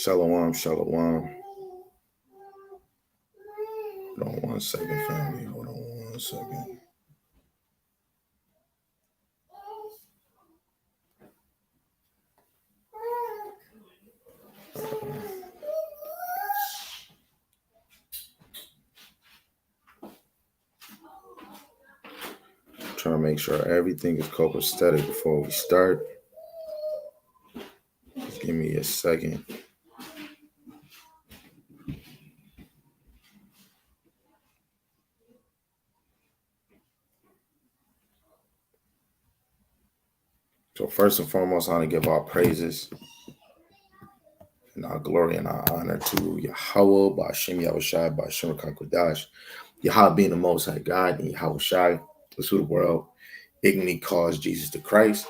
Shalom, shalom. Hold on 1 second, family. Hold on 1 second. Trying to make sure everything is copacetic before we start. Just give me a second. So first and foremost, I want to give our praises and our glory and our honor to Yahweh, Ba'ashem Yahushai, Ba'ashem Kakodash, Yahweh being the Most High God, and Yahushai, that's who the world ignorantly calls Jesus the Christ.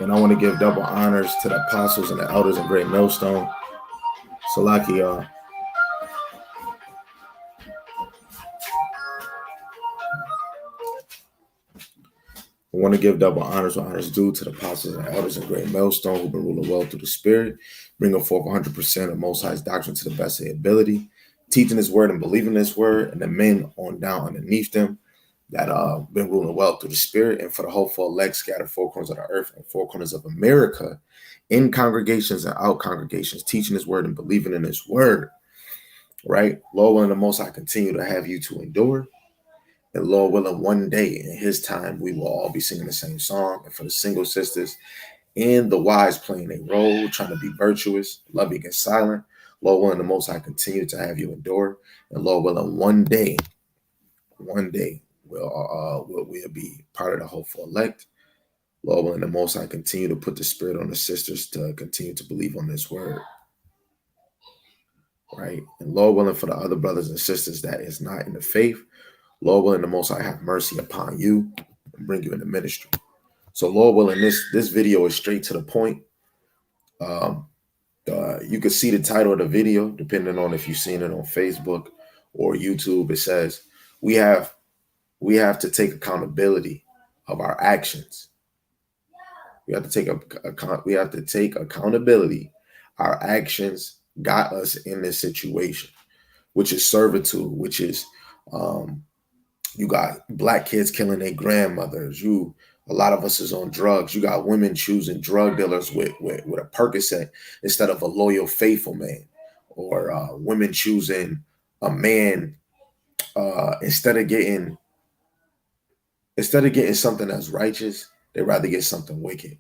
And I want to give double honors to the apostles and the elders in Great Millstone. Salaki, y'all. I want to give double honors where honors due to the apostles and elders in Great Millstone who've been ruling well through the Spirit, bringing forth 100% of Most High's doctrine to the best of their ability, teaching His word and believing His word, and the men on down underneath them that been ruling well through the Spirit, and for the hopeful elect scattered four corners of the earth and four corners of America, in congregations and out congregations, teaching His word and believing in His word. Right? Lord willing, the Most High continue to have you to endure. And Lord willing, one day in His time, we will all be singing the same song. And for the single sisters and the wise playing a role, trying to be virtuous, loving and silent, Lord willing, the Most High continue to have you endure. And Lord willing, one day, we'll be part of the hopeful elect. Lord willing, the Most High continue to put the Spirit on the sisters to continue to believe on this word. Right? And Lord willing, for the other brothers and sisters that is not in the faith, Lord willing, the Most High have mercy upon you and bring you into ministry. So Lord willing, this video is straight to the point. You can see the title of the video, depending on if you've seen it on Facebook or YouTube. It says, we have to take accountability of our actions. We have to take accountability. Our actions got us in this situation, which is servitude, which is you got black kids killing their grandmothers. A lot of us is on drugs. You got women choosing drug dealers with a Percocet instead of a loyal, faithful man, or women choosing a man instead of getting something that's righteous, they rather get something wicked.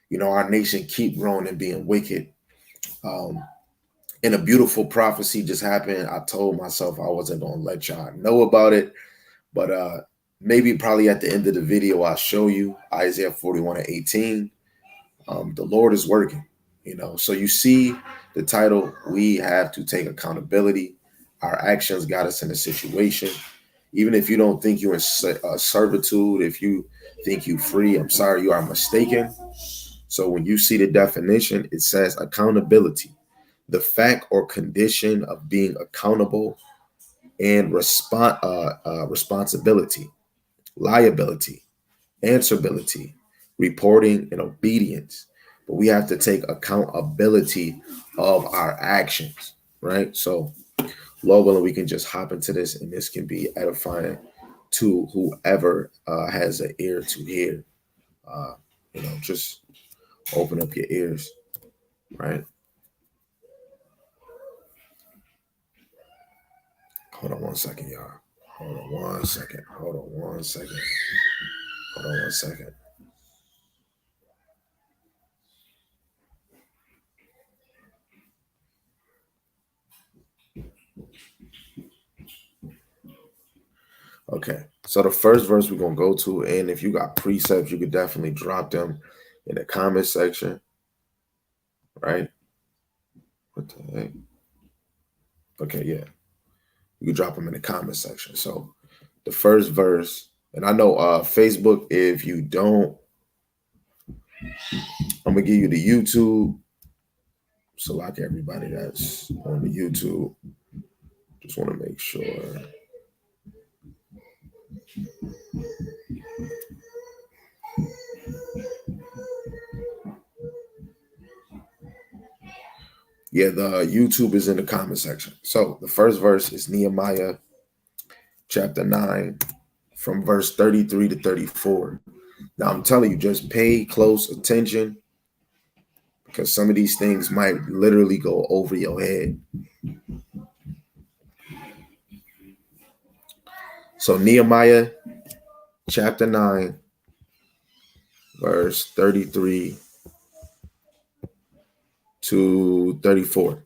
You know, our nation keep growing and being wicked. And a beautiful prophecy just happened. I told myself I wasn't going to let y'all know about it, but maybe probably at the end of the video, I'll show you Isaiah 41:18. The Lord is working, you know. So you see the title, we have to take accountability. Our actions got us in a situation. Even if you don't think you're in servitude, if you think you free, I'm sorry, you are mistaken. So when you see the definition, it says accountability, the fact or condition of being accountable, and responsibility, liability, answerability, reporting, and obedience. But we have to take accountability of our actions, right? So, Lord willing, we can just hop into this, and this can be edifying to whoever has an ear to hear. Just open up your ears, right? Hold on 1 second, y'all. Hold on 1 second. Hold on 1 second. Hold on 1 second. Okay, so the first verse we're going to go to, and if you got precepts, you could definitely drop them in the comment section, right? What the heck? Okay, yeah. You can drop them in the comment section. So the first verse, and I know Facebook, if you don't, I'm going to give you the YouTube. So like everybody that's on the YouTube, just want to make sure. Yeah, the YouTube is in the comment section. So the first verse is Nehemiah chapter 9 from verse 33 to 34. Now I'm telling you, just pay close attention because some of these things might literally go over your head. So Nehemiah chapter 9, verse 33 to 34.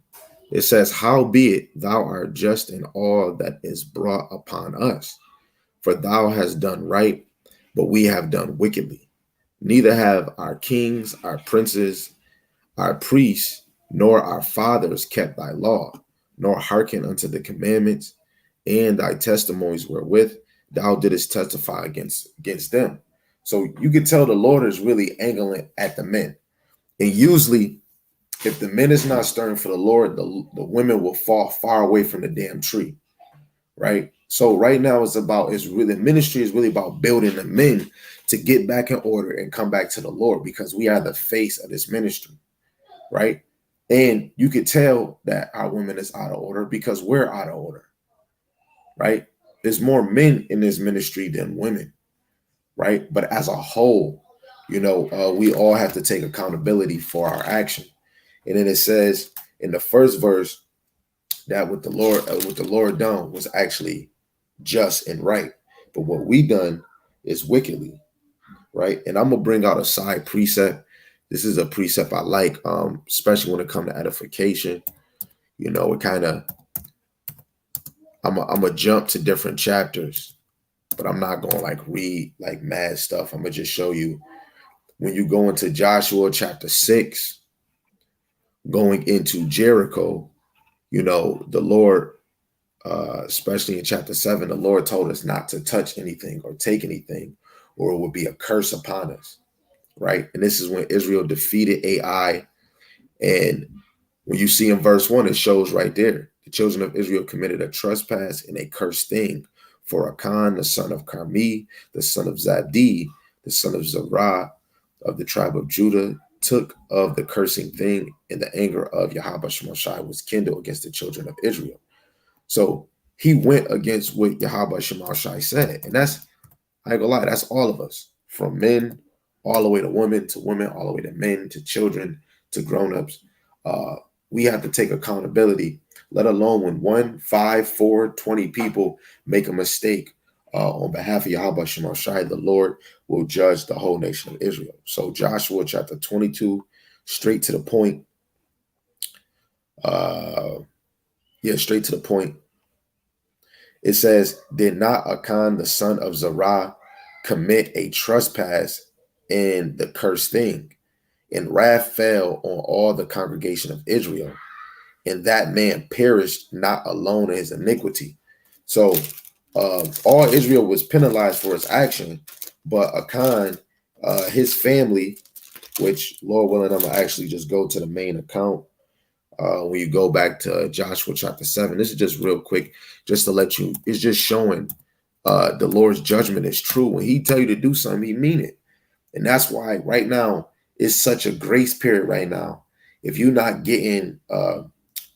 It says, "Howbeit thou art just in all that is brought upon us, for thou hast done right, but we have done wickedly. Neither have our kings, our princes, our priests, nor our fathers kept thy law, nor hearkened unto the commandments and thy testimonies wherewith thou didst testify against them." So you can tell the Lord is really angling at the men. And usually, if the men is not stirring for the Lord, the women will fall far away from the damn tree, right? So right now ministry is really about building the men to get back in order and come back to the Lord, because we are the face of this ministry, right? And you could tell that our women is out of order because we're out of order, right? There's more men in this ministry than women, right? But as a whole, we all have to take accountability for our action. And then it says in the first verse that what the Lord done was actually just and right, but what we done is wickedly, right? And I'm gonna bring out a side precept. This is a precept I like, especially when it comes to edification. It kind of I'm gonna jump to different chapters, but I'm not gonna like read like mad stuff. I'm gonna just show you when you go into Joshua chapter 6, going into Jericho. The Lord, especially in chapter 7, the Lord told us not to touch anything or take anything, or it would be a curse upon us, right? And this is when Israel defeated Ai. And when you see in verse 1, it shows right there, the children of Israel committed a trespass and a cursed thing. For Achan, the son of Carmi, the son of Zabdi, the son of Zerah of the tribe of Judah, took of the cursing thing, and the anger of Yahweh Shemashai was kindled against the children of Israel. So he went against what Yahweh Shemashai said. And I ain't gonna lie, that's all of us, from men all the way to women, all the way to men, to children, to grown-ups. We have to take accountability, let alone when 1, 5, 4, 20 people make a mistake on behalf of Yahweh Shemashai, the Lord will judge the whole nation of Israel. So Joshua chapter 22, straight to the point. Straight to the point. It says, "Did not Achan, the son of Zerah, commit a trespass in the cursed thing? And wrath fell on all the congregation of Israel, and that man perished not alone in his iniquity." So all Israel was penalized for its action, but Achan, his family, which Lord willing, I'm going to actually just go to the main account. When you go back to Joshua chapter 7, this is just real quick, just to let you, it's just showing the Lord's judgment is true. When he tell you to do something, he mean it. And that's why right now it's such a grace period right now. If you're not getting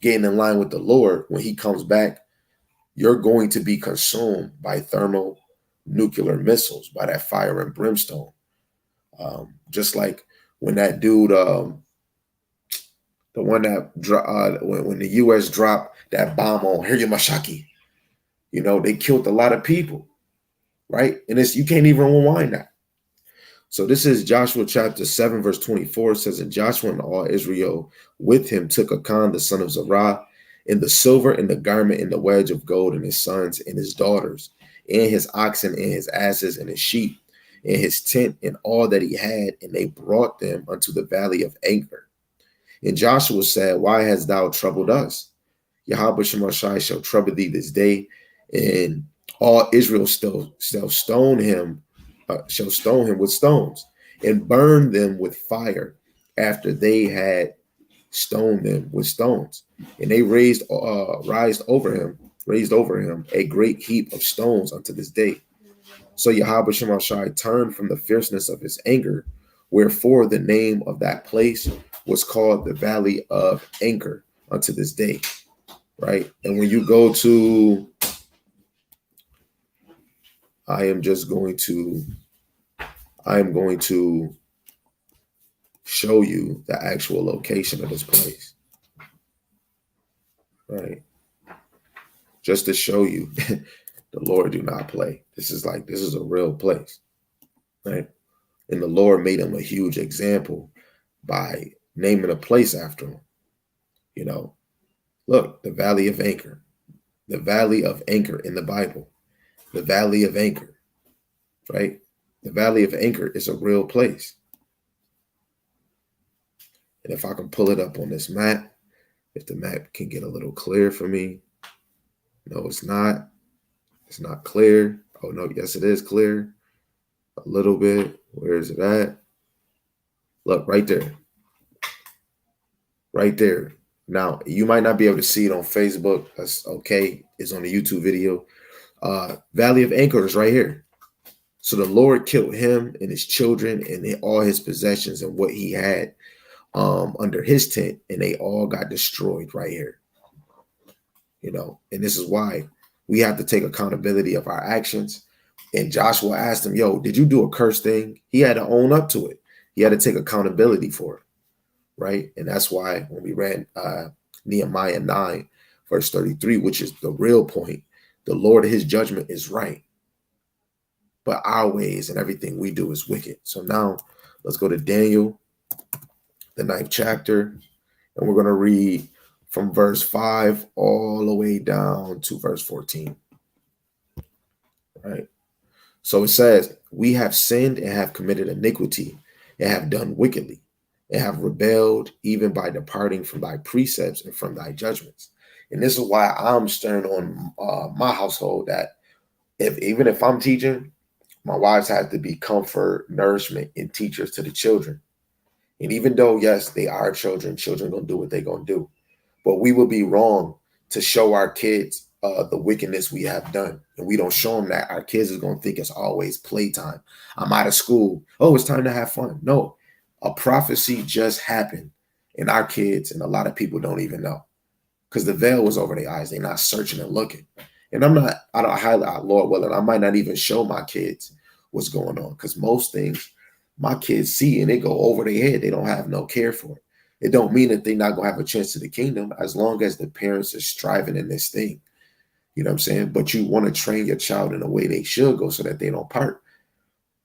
in line with the Lord, when he comes back, you're going to be consumed by thermonuclear missiles, by that fire and brimstone. Just like when that dude, the one that when the U.S. dropped that bomb on Hiroshima, they killed a lot of people, right? And you can't even rewind that. So this is Joshua chapter 7, verse 24. It says, "And Joshua and all Israel with him took Achan, the son of Zerah, and the silver and the garment and the wedge of gold, and his sons and his daughters, and his oxen and his asses and his sheep, and his tent and all that he had, and they brought them unto the valley of Anger. And Joshua said, Why hast thou troubled us? Yahweh Shemashai shall trouble thee this day, and all Israel shall stone him with stones, and burn them with fire after they had stoned them with stones. And they raised over him a great heap of stones unto this day. So Yahweh Shemashai turned from the fierceness of his anger, wherefore the name of that place was called the Valley of Anger unto this day, right? And when you go to, I am going to show you the actual location of this place, right? Just to show you the Lord do not play. This is a real place, right? And the Lord made him a huge example by naming a place after him. You know, look, the Valley of Anchor, the Valley of Anchor in the Bible, the Valley of Anchor, right? The Valley of Anchor is a real place. And if I can pull it up on this map, if the map can get a little clear for me. No, it's not. It's not clear. Oh, no, yes, it is clear. A little bit. Where is it at? Look, right there. Right there. Now, you might not be able to see it on Facebook. That's okay. It's on the YouTube video. Valley of Anchor is right here. So the Lord killed him and his children and all his possessions and what he had under his tent, and they all got destroyed right here. You know, and this is why we have to take accountability of our actions. And Joshua asked him, yo, did you do a cursed thing? He had to own up to it. He had to take accountability for it, right? And that's why when we read Nehemiah 9, verse 33, which is the real point, the Lord, his judgment is right, but our ways and everything we do is wicked. So now let's go to Daniel, the 9th chapter, and we're going to read from verse 5 all the way down to verse 14, right? So it says, we have sinned and have committed iniquity and have done wickedly and have rebelled even by departing from thy precepts and from thy judgments. And this is why I'm stern on my household that even if I'm teaching, my wives have to be comfort, nourishment, and teachers to the children. And even though, yes, they are children going to do what they're going to do. But we would be wrong to show our kids the wickedness we have done. And we don't show them that. Our kids is going to think it's always playtime. I'm out of school. Oh, it's time to have fun. No, a prophecy just happened. And our kids and a lot of people don't even know. Because the veil was over their eyes. They're not searching and looking. And I don't highlight, Lord willing, I might not even show my kids what's going on. Because most things my kids see and they go over their head. They don't have no care for it. It don't mean that they're not going to have a chance to the kingdom as long as the parents are striving in this thing. You know what I'm saying? But you want to train your child in a way they should go so that they don't part,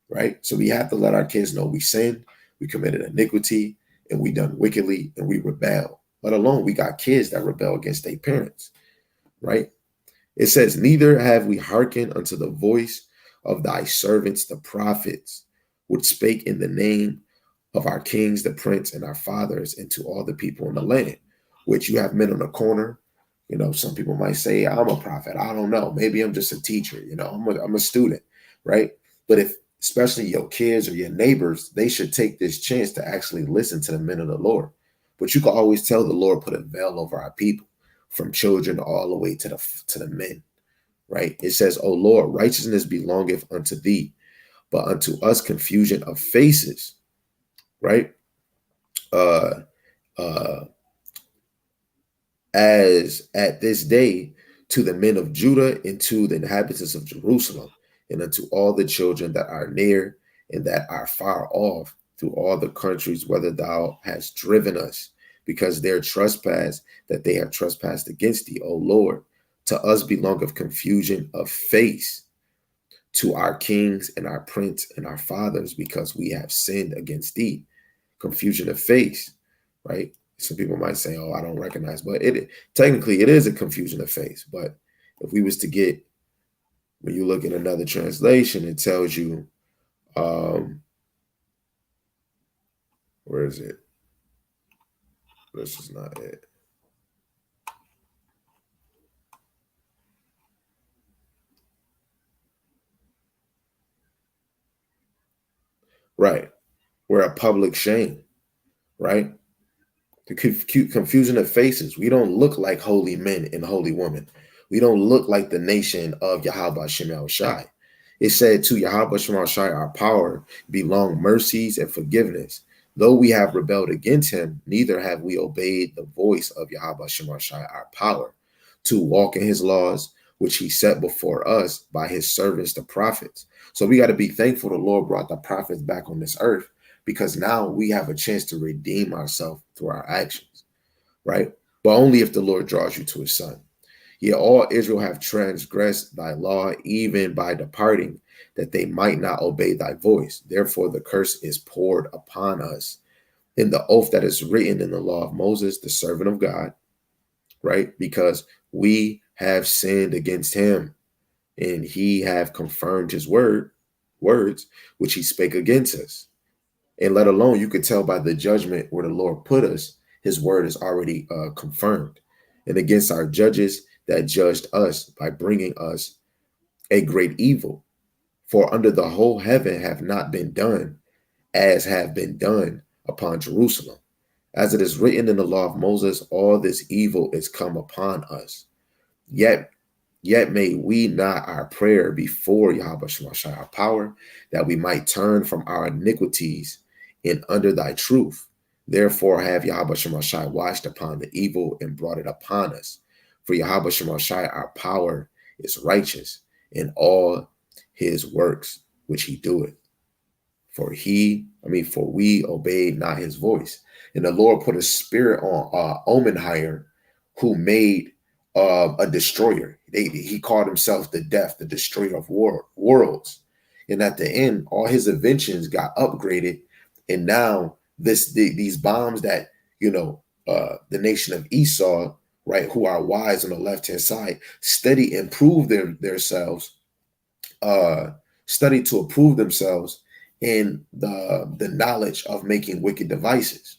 right? So we have to let our kids know we sinned, we committed iniquity, and we done wickedly, and we rebel. Let alone we got kids that rebel against their parents, right? It says, neither have we hearkened unto the voice of thy servants, the prophets, which spake in the name of our kings, the prince, and our fathers, and to all the people in the land, which you have men on the corner. You know, some people might say, I'm a prophet. I don't know. Maybe I'm just a teacher. You know, I'm a student, right? But if, especially your kids or your neighbors, they should take this chance to actually listen to the men of the Lord. But you can always tell the Lord put a veil over our people, from children all the way to the men, right? It says, O Lord, righteousness belongeth unto thee, but unto us confusion of faces, right? As at this day to the men of Judah and to the inhabitants of Jerusalem, and unto all the children that are near and that are far off through all the countries, whether thou hast driven us, because their trespass that they have trespassed against thee, O Lord, to us belongeth confusion of face, to our kings and our prince and our fathers, because we have sinned against thee. Confusion of face, right? Some people might say, oh, I don't recognize, but technically it is a confusion of face. But if we was to get, when you look at another translation, it tells you, where is it? This is not it. Right. We're a public shame, right? The confusion of faces. We don't look like holy men and holy women. We don't look like the nation of Yahweh Shem Shai. It said to Yahweh Shem Shai, our power, belong mercies and forgiveness, Though we have rebelled against him, neither have we obeyed the voice of Yahweh Shemashai, our power, to walk in his laws, which he set before us by his servants, the prophets. So we got to be thankful the Lord brought the prophets back on this earth, because now we have a chance to redeem ourselves through our actions, right? But only if the Lord draws you to his son. Yet all Israel have transgressed thy law, even by departing, that they might not obey thy voice. Therefore the curse is poured upon us in the oath that is written in the law of Moses, the servant of God, right? Because we have sinned against him, and he have confirmed his words, which he spake against us. And let alone, you could tell by the judgment where the Lord put us, his word is already confirmed. And against our judges that judged us by bringing us a great evil. For under the whole heaven have not been done as have been done upon Jerusalem. As it is written in the law of Moses, all this evil is come upon us. Yet may we not our prayer before Yahweh Shemashai, our power, that we might turn from our iniquities and under thy truth. Therefore have Yahweh Shemashai watched upon the evil and brought it upon us. For Yahweh Shemashai, our power, is righteous in all his works which he doeth. For we obeyed not his voice. And the Lord put a spirit on Omenhire, who made a destroyer. He called himself the Death, the destroyer of worlds. And at the end, all his inventions got upgraded. And now these bombs that, the nation of Esau, right, who are wise on the left-hand side, study to improve themselves in the knowledge of making wicked devices,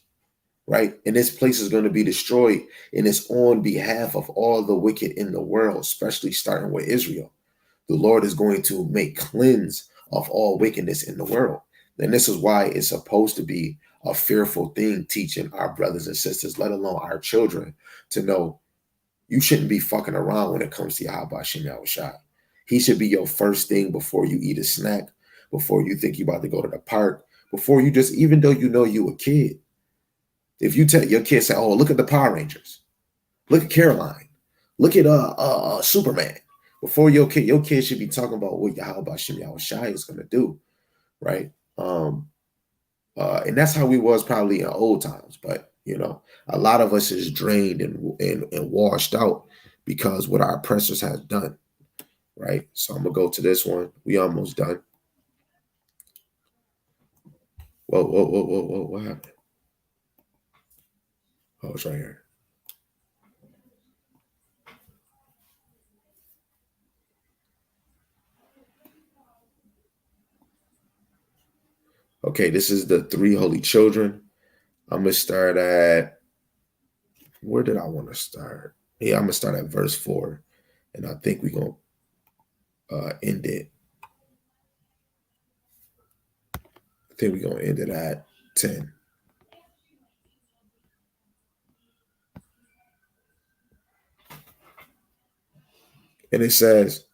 right? And this place is going to be destroyed, and it's on behalf of all the wicked in the world, especially starting with Israel. The Lord is going to make cleanse of all wickedness in the world. And this is why it's supposed to be a fearful thing, teaching our brothers and sisters, let alone our children, to know you shouldn't be fucking around when it comes to Yahweh Shem Yahushua. He should be your first thing before you eat a snack, before you think you're about to go to the park, before you just, even though you know you a kid. If you tell your kids, say, oh, look at the Power Rangers, look at Caroline, look at Superman. Before your kid should be talking about what Yahweh Shem Yahushua is going to do, right? And that's how we was probably in old times. But, a lot of us is drained and washed out because what our oppressors have done, right? So I'm going to go to this one. We almost done. Whoa, what happened? Oh, it's right here. Okay, this is the three holy children. I'm going to start at, where did I want to start? Yeah, I'm going to start at verse 4. And I think we're going to end it. I think we're going to end it at 10. And it says,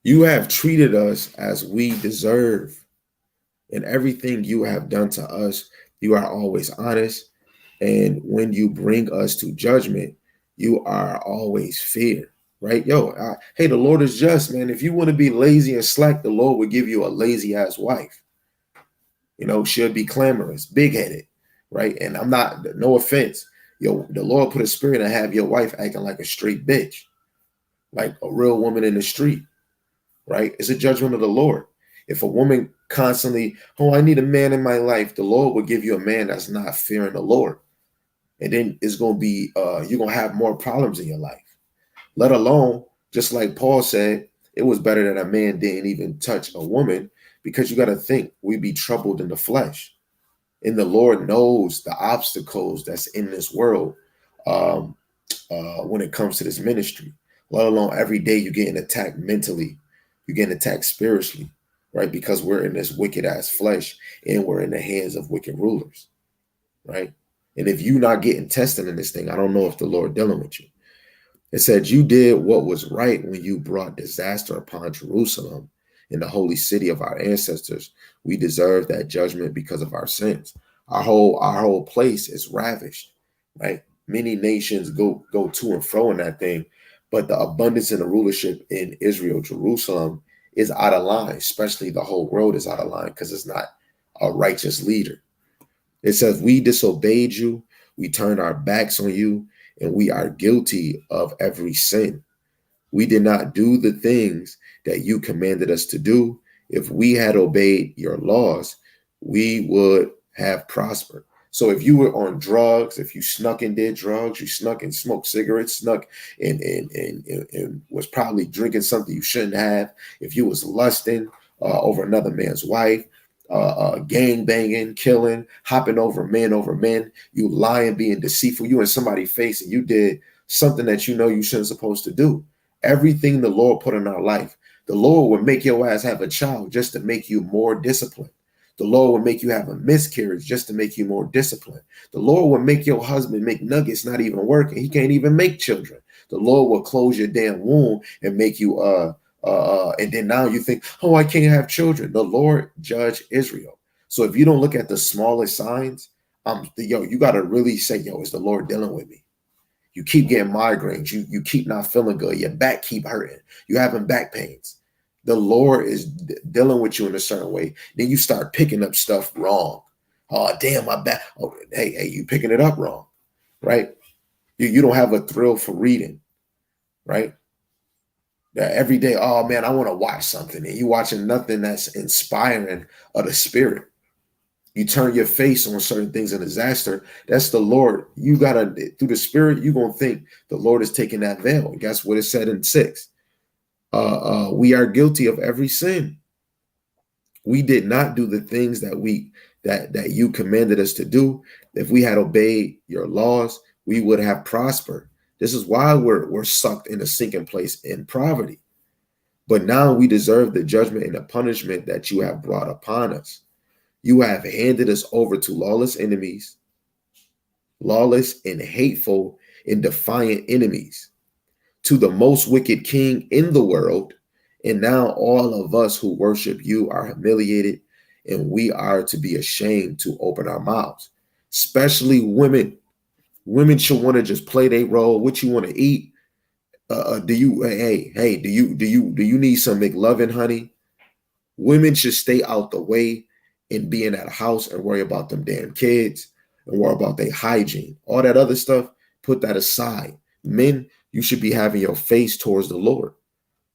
you have treated us as we deserve. In everything you have done to us, you are always honest. And when you bring us to judgment, you are always fair, right? Hey, the Lord is just, man. If you want to be lazy and slack, the Lord will give you a lazy ass wife. She'll be clamorous, big-headed, right? And I'm not, no offense. The Lord put a spirit and have your wife acting like a straight bitch, like a real woman in the street, right? It's a judgment of the Lord. If a woman constantly, oh, I need a man in my life, the Lord will give you a man that's not fearing the Lord. And then it's going to be, you're going to have more problems in your life. Let alone, just like Paul said, it was better that a man didn't even touch a woman, because you got to think we be troubled in the flesh. And the Lord knows the obstacles that's in this world when it comes to this ministry. Let alone every day you're getting attacked mentally, you're getting attacked spiritually, right? Because we're in this wicked ass flesh and we're in the hands of wicked rulers, right? And if you're not getting tested in this thing, I don't know if the Lord dealing with you. It said you did what was right when you brought disaster upon Jerusalem in the holy city of our ancestors, we deserve that judgment because of our sins. Our whole place is ravished, right? Many nations go to and fro in that thing, but the abundance and the rulership in Israel, Jerusalem, is out of line. Especially the whole world is out of line because it's not a righteous leader. It says, we disobeyed you, we turned our backs on you, and we are guilty of every sin. We did not do the things that you commanded us to do. If we had obeyed your laws, we would have prospered. So if you were on drugs, if you snuck and did drugs, you snuck and smoked cigarettes, snuck and was probably drinking something you shouldn't have, if you was lusting over another man's wife, gang banging, killing, hopping over men, you lying, being deceitful, you in somebody's face and you did something that you know you shouldn't supposed to do. Everything the Lord put in our life, the Lord would make your ass have a child just to make you more disciplined. The Lord will make you have a miscarriage just to make you more disciplined. The Lord will make your husband make nuggets not even working. He can't even make children. The Lord will close your damn womb and make you and then now you think, oh, I can't have children. The Lord judged Israel. So if you don't look at the smallest signs, you got to really say, yo, is the Lord dealing with me? You keep getting migraines. You keep not feeling good. Your back keep hurting. You having back pains. The Lord is dealing with you in a certain way. Then you start picking up stuff wrong. Oh, damn, my back. Oh, hey, you picking it up wrong, right? You don't have a thrill for reading, right? Every day, oh man, I want to watch something. And you watching nothing that's inspiring of the spirit. You turn your face on certain things in disaster. That's the Lord. You gotta, through the spirit, you're gonna think the Lord is taking that veil. And guess what it said in 6? We are guilty of every sin. We did not do the things that you commanded us to do. If we had obeyed your laws, we would have prospered. This is why we're sucked in a sinking place in poverty. But now we deserve the judgment and the punishment that you have brought upon us. You have handed us over to lawless enemies, lawless and hateful and defiant enemies, to the most wicked king in the world. And now all of us who worship you are humiliated, and we are to be ashamed to open our mouths, especially women. Women should want to just play their role. What you want to eat? Do you do you need some McLovin, honey? Women should stay out the way and be in that house and worry about them damn kids and worry about their hygiene. All that other stuff, put that aside. Men, you should be having your face towards the Lord,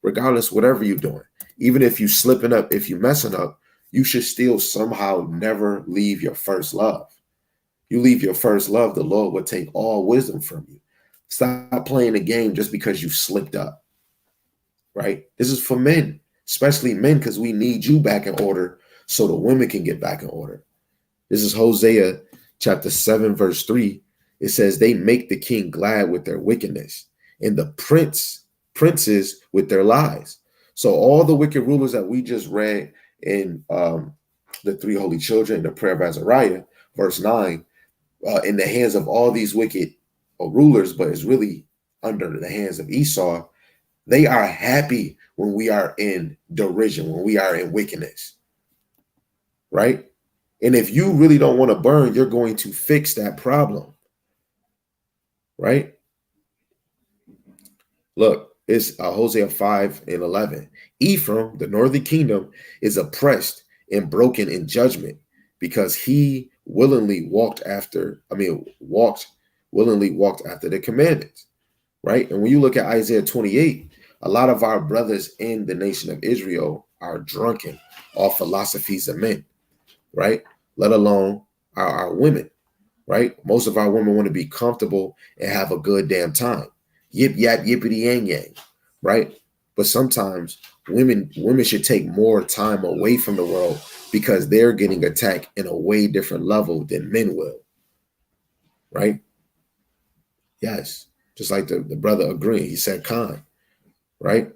regardless, whatever you're doing. Even if you slipping up, if you messing up, you should still somehow never leave your first love. You leave your first love, the Lord will take all wisdom from you. Stop playing the game just because you slipped up, right? This is for men, especially men, because we need you back in order so the women can get back in order. This is Hosea chapter 7, verse 3. It says, they make the king glad with their wickedness and the princes with their lies. So all the wicked rulers that we just read in the three holy children in the prayer of Azariah, verse 9, in the hands of all these wicked rulers, but it's really under the hands of Esau, they are happy when we are in derision, when we are in wickedness, right? And if you really don't want to burn, you're going to fix that problem, right? Look, it's Hosea 5 and 11. Ephraim, the northern kingdom, is oppressed and broken in judgment because he willingly walked after the commandments, right? And when you look at Isaiah 28, a lot of our brothers in the nation of Israel are drunken off philosophies of men, right? Let alone our women, right? Most of our women want to be comfortable and have a good damn time. Yip, yap, yippity, yang, yang, right? But sometimes women should take more time away from the world because they're getting attacked in a way different level than men will, right? Yes, just like the brother agreeing. He said Khan, right?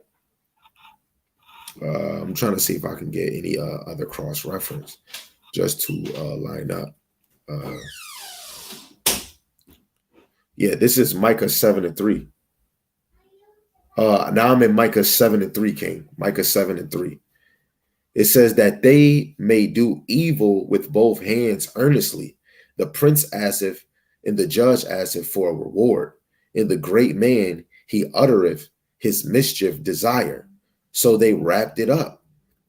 I'm trying to see if I can get any other cross-reference just to line up. Yeah, this is Micah 7 and 3. Now I'm in Micah 7 and 3, King. Micah 7 and 3. It says that they may do evil with both hands earnestly. The prince asketh, and the judge asketh for a reward. And the great man, he uttereth his mischief desire. So they wrapped it up.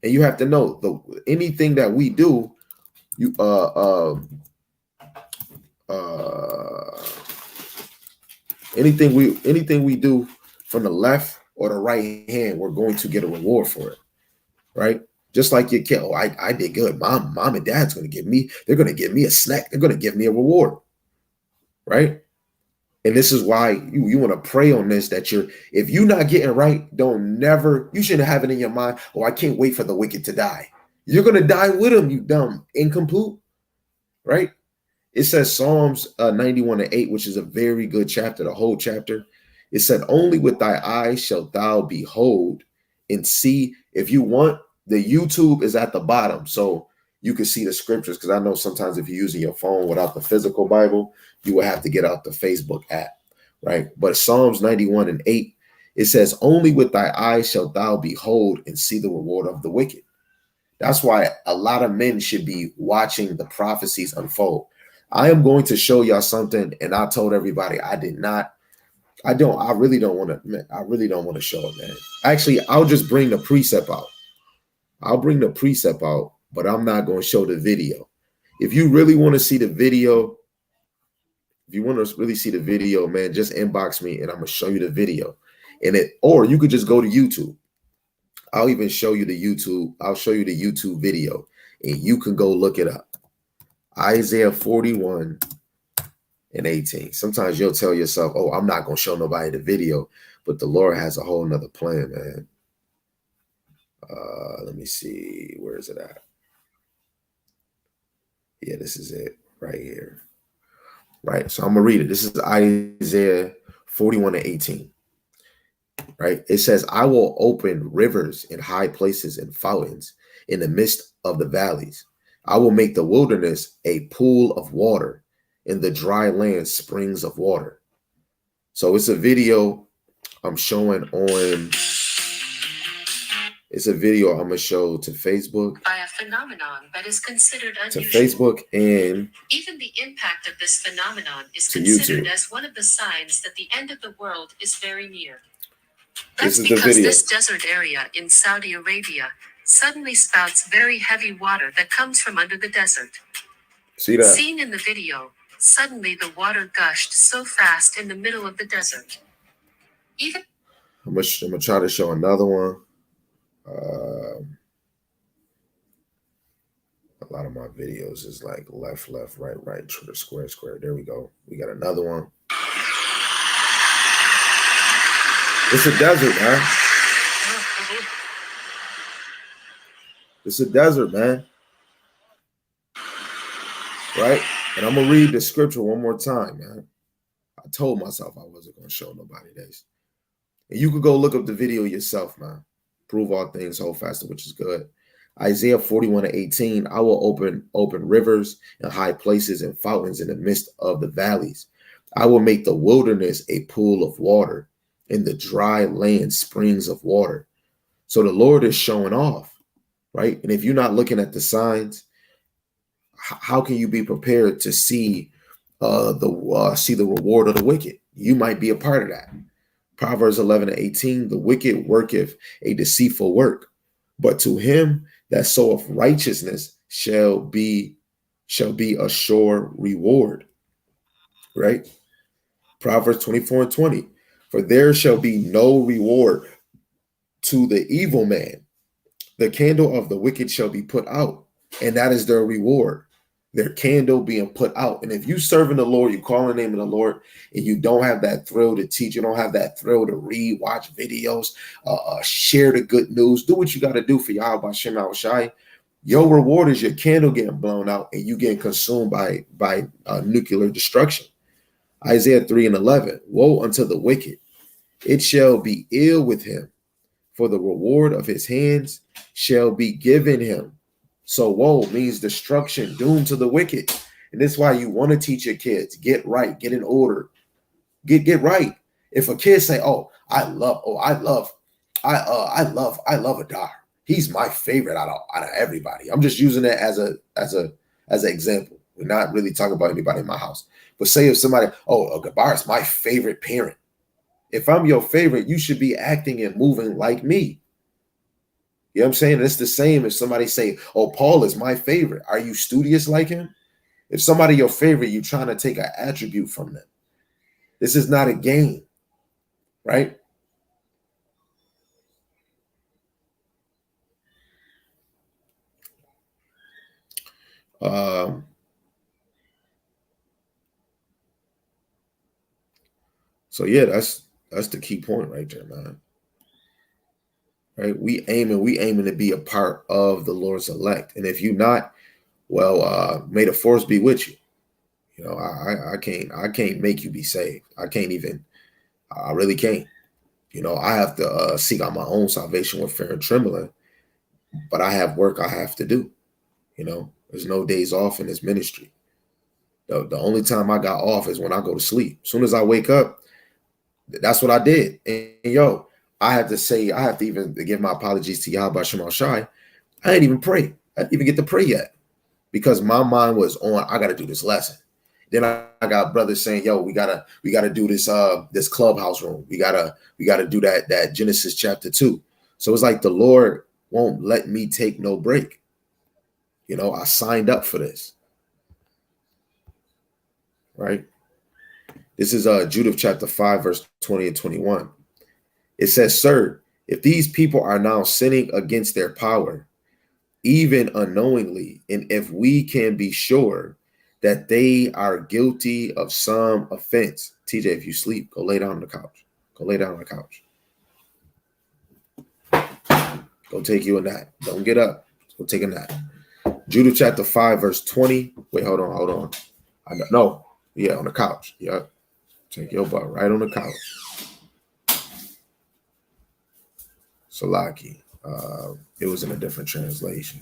And you have to know, anything that we do, you anything we do from the left or the right hand, we're going to get a reward for it, right? Just like your kid, I did good. Mom and dad's they're going to give me a snack. They're going to give me a reward, right? And this is why you want to pray on this, that if you're not getting right, you shouldn't have it in your mind, I can't wait for the wicked to die. You're going to die with them, you dumb incomplete, right? It says Psalms 91:8, which is a very good chapter, the whole chapter. It said, only with thy eyes shalt thou behold and see. If you want, the YouTube is at the bottom, so you can see the scriptures, because I know sometimes if you're using your phone without the physical Bible, you will have to get out the Facebook app, right? But Psalms 91:8, it says, only with thy eyes shalt thou behold and see the reward of the wicked. That's why a lot of men should be watching the prophecies unfold. I am going to show y'all something, and I told everybody I really don't want to show it, man. Actually, I'll just bring the precept out. But I'm not going to show the video. If you really want to see the video, man, just inbox me and I'm going to show you the video. Or you could just go to YouTube. I'll even show you the YouTube. I'll show you the YouTube video and you can go look it up. Isaiah 41:18. Sometimes you'll tell yourself, I'm not going to show nobody the video, but the Lord has a whole nother plan, man. Let me see. Where is it at? Yeah, this is it right here. Right. So I'm going to read it. This is Isaiah 41:18. Right. It says, I will open rivers in high places and fountains in the midst of the valleys. I will make the wilderness a pool of water, in the dry land springs of water. So it's a video I'm showing on. It's a video I'm gonna show to Facebook. By a phenomenon that is considered unusual. To Facebook, and even the impact of this phenomenon is considered YouTube as one of the signs that the end of the world is very near. That's because this desert area in Saudi Arabia suddenly spouts very heavy water that comes from under the desert. See that? Seen in the video, suddenly the water gushed so fast in the middle of the desert. I'm gonna try to show another one. A lot of my videos is like left, right, square. There we go. We got another one. It's a desert, man. It's a desert, man. Right? And I'm going to read the scripture one more time, man. I told myself I wasn't going to show nobody this. And you could go look up the video yourself, man. Prove all things, hold fast, which is good. Isaiah 41:18, I will open rivers and high places and fountains in the midst of the valleys. I will make the wilderness a pool of water, in the dry land springs of water. So the Lord is showing off, right? And if you're not looking at the signs, how can you be prepared to see the reward of the wicked? You might be a part of that. Proverbs 11:18, the wicked worketh a deceitful work, but to him that soweth righteousness shall be a sure reward. Right? Proverbs 24:20, for there shall be no reward to the evil man. The candle of the wicked shall be put out, and that is their reward. Their candle being put out. And if you serving the Lord, you call the name of the Lord, and you don't have that thrill to teach, you don't have that thrill to read, watch videos, share the good news, do what you got to do for Yahweh Shem Shai. Your reward is your candle getting blown out and you getting consumed by nuclear destruction. Isaiah 3:11, woe unto the wicked, it shall be ill with him, for the reward of his hands shall be given him. So woe means destruction, doom to the wicked. And that's why you want to teach your kids, get right, get in order, get right. If a kid say, I love Adar. He's my favorite out of everybody. I'm just using it as an example. We're not really talking about anybody in my house. But say if somebody, Gabar's my favorite parent. If I'm your favorite, you should be acting and moving like me. You know what I'm saying? It's the same if somebody say, oh, Paul is my favorite. Are you studious like him? If somebody your favorite, you're trying to take an attribute from them. This is not a game, right? So yeah, that's the key point right there, man. Right? We aiming to be a part of the Lord's elect. And if you're not, well, may the force be with you. You know, I can't make you be saved. I really can't. You know, I have to seek out my own salvation with fear and trembling, but I have work I have to do. You know, there's no days off in this ministry. The only time I got off is when I go to sleep. As soon as I wake up, that's what I did. And I have to even give my apologies to Yahweh Shema Shai. I didn't even pray. I didn't even get to pray yet because my mind was on, I got to do this lesson. Then I got brothers saying, yo, we gotta do this clubhouse room. We gotta do that Genesis chapter 2. So it's like the Lord won't let me take no break. You know, I signed up for this. Right? This is Judith chapter 5, verse 20 and 21. It says, sir, if these people are now sinning against their power, even unknowingly, and if we can be sure that they are guilty of some offense. TJ, if you sleep, go lay down on the couch. Go lay down on the couch. Go take you a nap. Don't get up. Go take a nap. Judith chapter 5, verse 20. Wait, hold on. On the couch. Yep. Take your butt right on the couch. Salaki. It was in a different translation.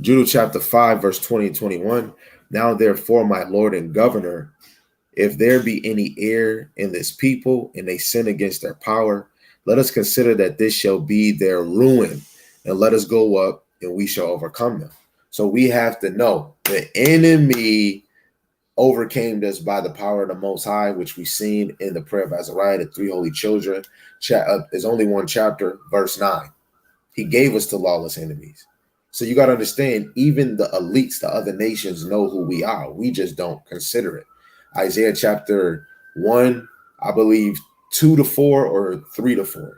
Judith chapter 5, verse 20 and 21. Now, therefore, my Lord and Governor, if there be any error in this people and they sin against their power, let us consider that this shall be their ruin, and let us go up and we shall overcome them. So we have to know the enemy overcame us by the power of the Most High, which we've seen in the prayer of Azariah, the three holy children. There's only one chapter, verse 9. He gave us to lawless enemies. So you got to understand, even the elites, the other nations know who we are. We just don't consider it. Isaiah chapter 1, I believe 2-4 or 3-4,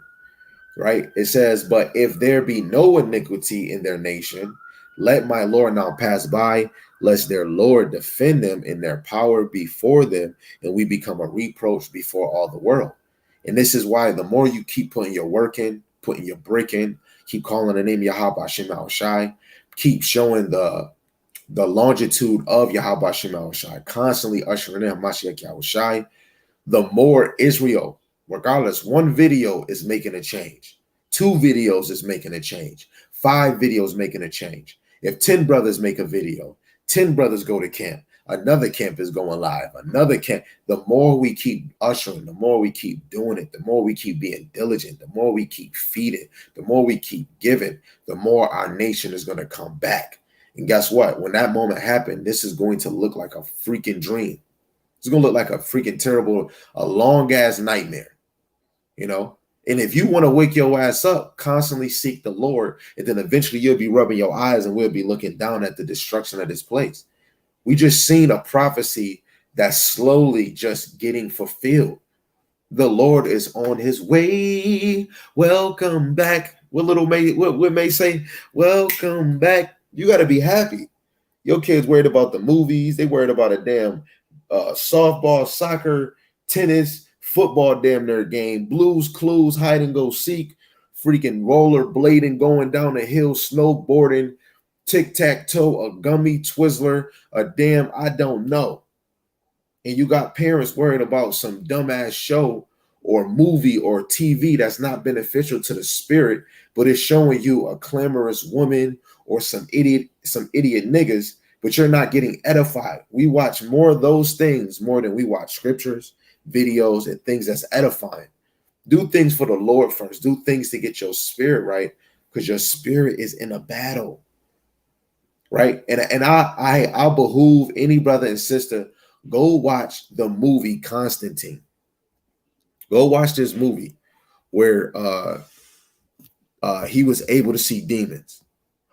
right? It says, but if there be no iniquity in their nation, let my Lord now pass by, lest their Lord defend them in their power before them, and we become a reproach before all the world. And this is why the more you keep putting your work in, putting your brick in, keep calling the name of Yahweh Hashem Shai, keep showing the longitude of Yahweh Hashem Shai, constantly ushering in Mashiach Yahweh Shai, the more Israel, regardless, one video is making a change. 2 videos is making a change. 5 videos making a change. If 10 brothers make a video, 10 brothers go to camp, another camp is going live, another camp. The more we keep ushering, the more we keep doing it, the more we keep being diligent, the more we keep feeding, the more we keep giving, the more our nation is going to come back. And guess what? When that moment happened, this is going to look like a freaking dream. It's going to look like a freaking terrible, a long ass nightmare, you know? And if you want to wake your ass up, constantly seek the Lord, and then eventually you'll be rubbing your eyes and we'll be looking down at the destruction of this place. We just seen a prophecy that's slowly just getting fulfilled. The Lord is on his way. Welcome back. What May say? Welcome back. You got to be happy. Your kids worried about the movies. They worried about a damn softball, soccer, tennis, football damn near game, Blues Clues, hide and go seek, freaking roller blading, going down the hill, snowboarding, tic-tac-toe, a gummy Twizzler, a damn I don't know. And you got parents worried about some dumbass show or movie or TV that's not beneficial to the spirit, but it's showing you a clamorous woman or some idiot niggas, but you're not getting edified. We watch more of those things more than we watch scriptures, videos, and things that's edifying. Do things for the Lord first. Do things to get your spirit right, because your spirit is in a battle, right? And I'll behoove any brother and sister, go watch the movie Constantine. Go watch this movie where he was able to see demons.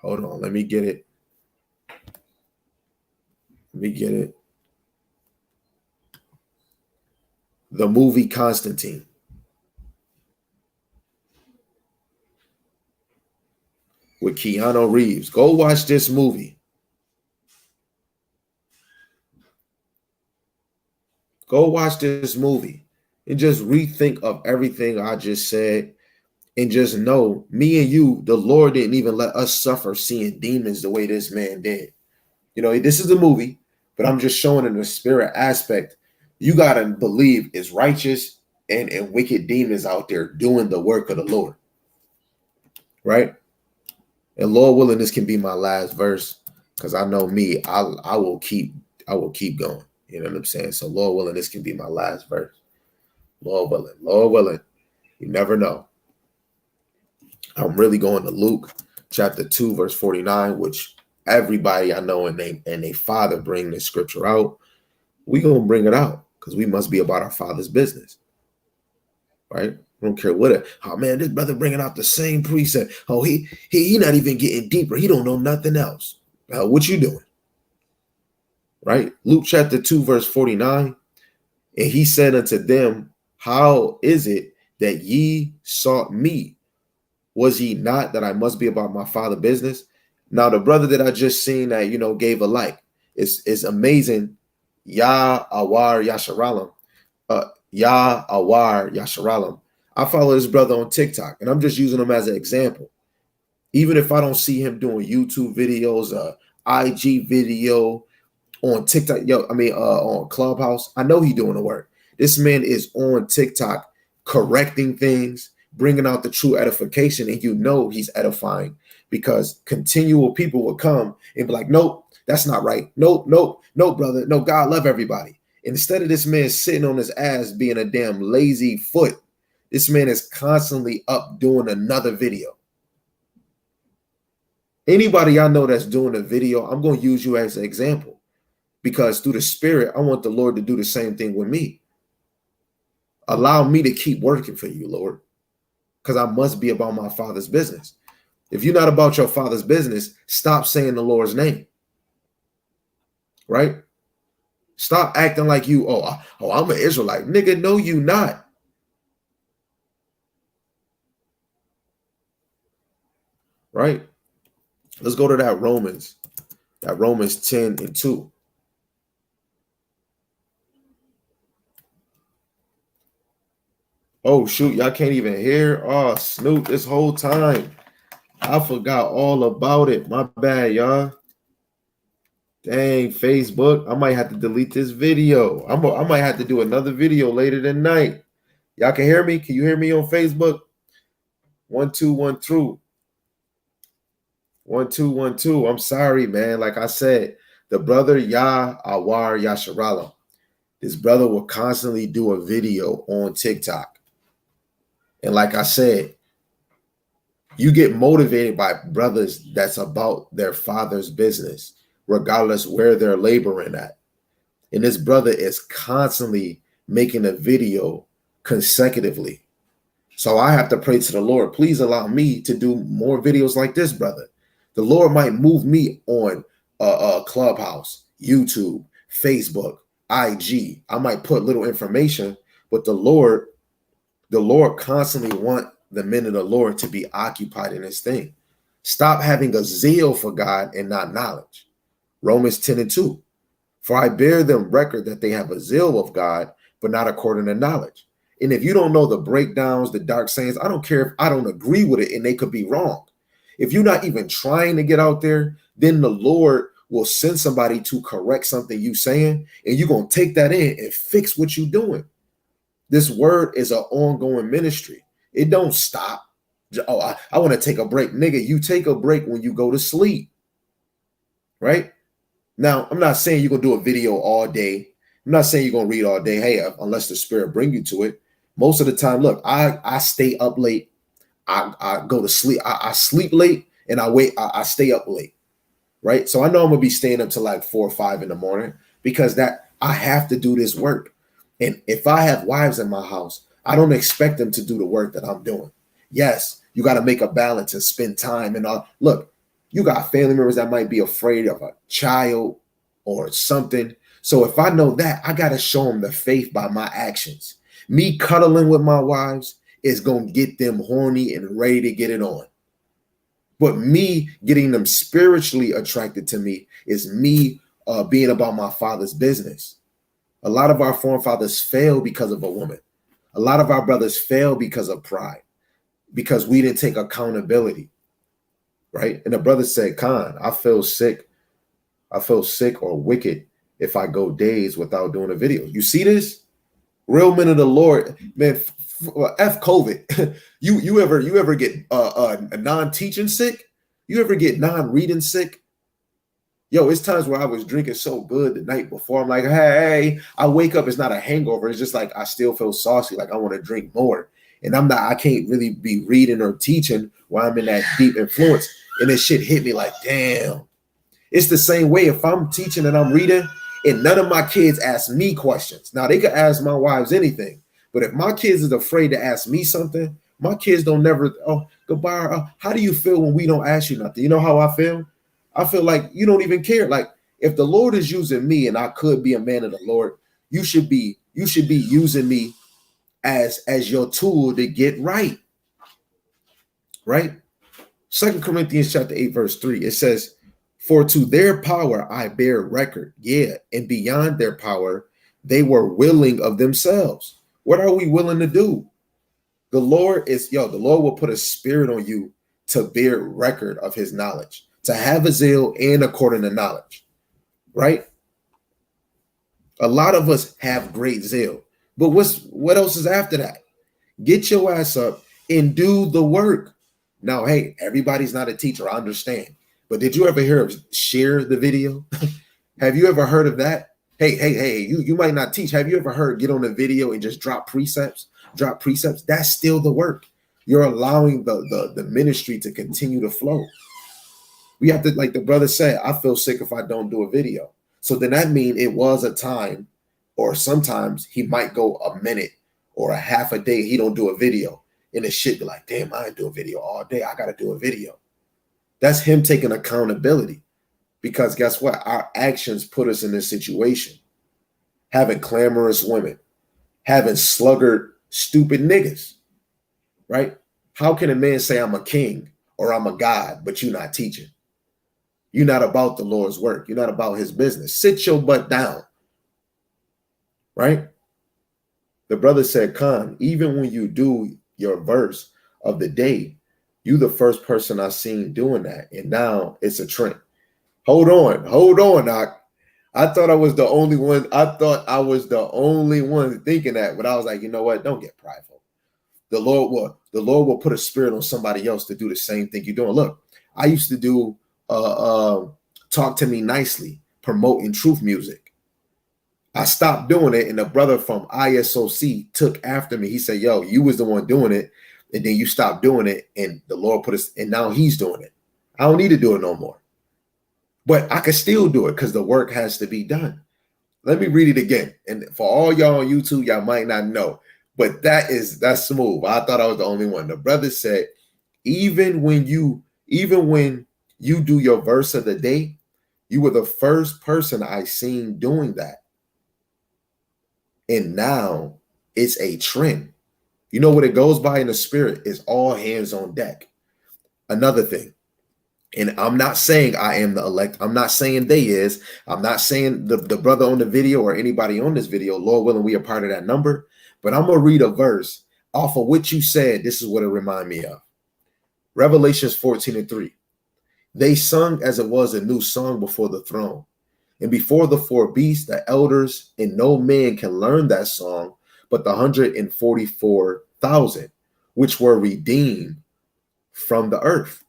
Hold on, let me get it. The movie Constantine. With Keanu Reeves. Go watch this movie. Go watch this movie and just rethink of everything I just said, and just know, me and you, the Lord didn't even let us suffer seeing demons the way this man did. You know, this is a movie, but I'm just showing in the spirit aspect. You got to believe it's righteous and wicked demons out there doing the work of the Lord. Right? And Lord willing, this can be my last verse, because I know me, I will keep going. You know what I'm saying? So Lord willing, this can be my last verse. Lord willing, you never know. I'm really going to Luke chapter 2, verse 49, which everybody I know and they father bring this scripture out. We gonna bring it out because we must be about our Father's business, right? I don't care what oh man, this brother bringing out the same precept. Oh, he not even getting deeper. He don't know nothing else. What you doing? Right? Luke chapter 2, verse 49. And he said unto them, how is it that ye sought me? Was he not that I must be about my Father's business? Now, the brother that I just seen that, gave a like. It's amazing. Yah Awar Yasharalam. Yah Awar Yasharalam. I follow this brother on TikTok, and I'm just using him as an example. Even if I don't see him doing YouTube videos, IG video on TikTok, on Clubhouse, I know he's doing the work. This man is on TikTok correcting things, bringing out the true edification, and he's edifying, because continual people will come and be like, nope, that's not right. Nope, brother. No, God love everybody. And instead of this man sitting on his ass being a damn lazy foot, this man is constantly up doing another video. Anybody I know that's doing a video, I'm going to use you as an example, because through the Spirit, I want the Lord to do the same thing with me. Allow me to keep working for you, Lord, because I must be about my Father's business. If you're not about your Father's business, stop saying the Lord's name. Right? Stop acting like I'm an Israelite. Nigga, no, you not. Right? Let's go to that Romans 10:2. Oh, shoot, y'all can't even hear. Oh, Snoop, this whole time. I forgot all about it. My bad, y'all. Dang, Facebook. I might have to delete this video. I might have to do another video later tonight. Y'all can hear me? Can you hear me on Facebook? 1 2 1 2. 1 2 1 2. I'm sorry, man. Like I said, the brother Yah Awar Yasharalam. This brother will constantly do a video on TikTok. And like I said, you get motivated by brothers that's about their Father's business, regardless where they're laboring at. And this brother is constantly making a video consecutively. So I have to pray to the Lord, please allow me to do more videos like this, brother. The Lord might move me on Clubhouse, YouTube, Facebook, IG. I might put little information, but the Lord constantly want the men of the Lord to be occupied in this thing. Stop having a zeal for God and not knowledge. Romans 10:2. For I bear them record that they have a zeal of God, but not according to knowledge. And if you don't know the breakdowns, the dark sayings, I don't care if I don't agree with it and they could be wrong. If you're not even trying to get out there, then the Lord will send somebody to correct something you saying, and you're going to take that in and fix what you're doing. This word is an ongoing ministry. It don't stop. Oh, I want to take a break. Nigga, you take a break when you go to sleep. Right? Now, I'm not saying you're going to do a video all day. I'm not saying you're going to read all day. Hey, unless the Spirit bring you to it. Most of the time, look, I stay up late. I go to sleep. I sleep late and I stay up late. Right. So I know I'm gonna be staying up till like 4 or 5 in the morning because that I have to do this work. And if I have wives in my house, I don't expect them to do the work that I'm doing. Yes, you got to make a balance and spend time and all. Look, you got family members that might be afraid of a child or something. So if I know that, I got to show them the faith by my actions. Me cuddling with my wives is going to get them horny and ready to get it on. But me getting them spiritually attracted to me is me being about my Father's business. A lot of our forefathers failed because of a woman. A lot of our brothers failed because of pride, because we didn't take accountability, right? And the brother said, Khan, I feel sick or wicked if I go days without doing a video. You see this? Real men of the Lord, man, F COVID. you ever get a non-teaching sick? You ever get non-reading sick? Yo, it's times where I was drinking so good the night before. I'm like, hey, I wake up, it's not a hangover. It's just like I still feel saucy, like I want to drink more. And I can't really be reading or teaching while I'm in that deep influence. And this shit hit me like, damn. It's the same way if I'm teaching and I'm reading and none of my kids ask me questions. Now, they could ask my wives anything. But if my kids is afraid to ask me something, my kids don't never, goodbye. How do you feel when we don't ask you nothing? You know how I feel? I feel like you don't even care. Like if the Lord is using me and I could be a man of the Lord, you should be using me as your tool to get right. Right? 2 Corinthians chapter 8, verse 3, it says, for to their power I bear record. Yeah, and beyond their power, they were willing of themselves. What are we willing to do? The Lord will put a spirit on you to bear record of his knowledge, to have a zeal and according to knowledge, right? A lot of us have great zeal, but what else is after that? Get your ass up and do the work. Now, hey, everybody's not a teacher, I understand. But did you ever hear of share the video? Have you ever heard of that? Hey, you might not teach. Have you ever heard get on a video and just drop precepts? That's still the work. You're allowing the ministry to continue to flow. We have to, like the brother said, I feel sick if I don't do a video. So then that means it was a time, or sometimes he might go a minute or a half a day, he don't do a video. And it should be like, damn, I ain't do a video all day. I got to do a video. That's him taking accountability. Because guess what? Our actions put us in this situation. Having clamorous women, having sluggard, stupid niggas, right? How can a man say I'm a king or I'm a God, but you're not teaching? You're not about the Lord's work. You're not about his business. Sit your butt down, right? The brother said, Khan, even when you do your verse of the day, you the first person I've seen doing that. And now it's a trend. Hold on, Doc. I thought I was the only one. I thought I was the only one thinking that, but I was like, you know what? Don't get prideful. The Lord will put a spirit on somebody else to do the same thing you're doing. Look, I used to do Talk to Me Nicely, promoting truth music. I stopped doing it, and the brother from ISOC took after me. He said, yo, you was the one doing it, and then you stopped doing it, and the Lord put us, and now he's doing it. I don't need to do it no more. But I can still do it because the work has to be done. Let me read it again. And for all y'all on YouTube, y'all might not know, but that's smooth. I thought I was the only one. The brother said, even when you do your verse of the day, you were the first person I seen doing that. And now it's a trend. You know what it goes by in the spirit is all hands on deck. Another thing. And I'm not saying I am the elect. I'm not saying they is. I'm not saying the brother on the video or anybody on this video. Lord willing, we are part of that number. But I'm going to read a verse off of what you said. This is what it remind me of. Revelations 14:3. They sung as it was a new song before the throne. And before the four beasts, the elders, and no man can learn that song, but the 144,000, which were redeemed from the earth.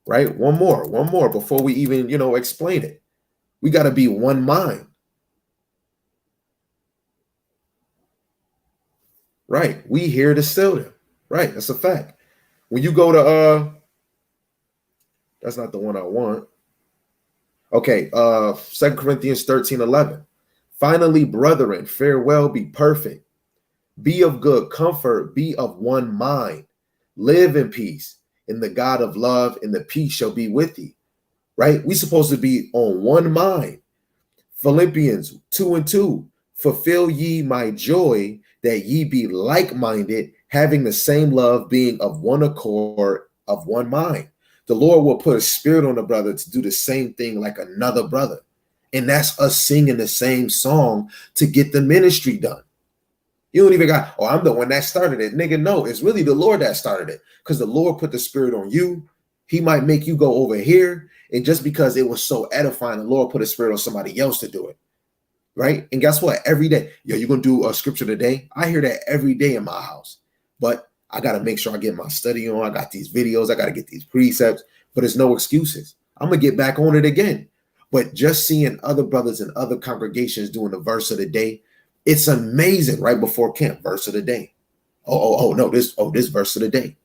Right? One more before we even, explain it. We got to be one mind. Right. We here to steal them. Right. That's a fact. When you go to that's not the one I want. Okay, 2 Corinthians 13:11. Finally, brethren, farewell, be perfect. Be of good comfort, be of one mind. Live in peace, and the God of love and the peace shall be with thee. Right? We supposed to be on one mind. Philippians 2:2. Fulfill ye my joy, that ye be like-minded, having the same love, being of one accord, of one mind. The Lord will put a spirit on a brother to do the same thing like another brother. And that's us singing the same song to get the ministry done. You don't even got, oh, I'm the one that started it. Nigga, no, it's really the Lord that started it, because the Lord put the spirit on you. He might make you go over here. And just because it was so edifying, the Lord put a spirit on somebody else to do it. Right? And guess what? Every day, yo, you're going to do a scripture today. I hear that every day in my house. But I got to make sure I get my study on. I got these videos. I got to get these precepts. But there's no excuses. I'm going to get back on it again. But just seeing other brothers in other congregations doing the verse of the day, it's amazing. Right before camp, verse of the day. This verse of the day.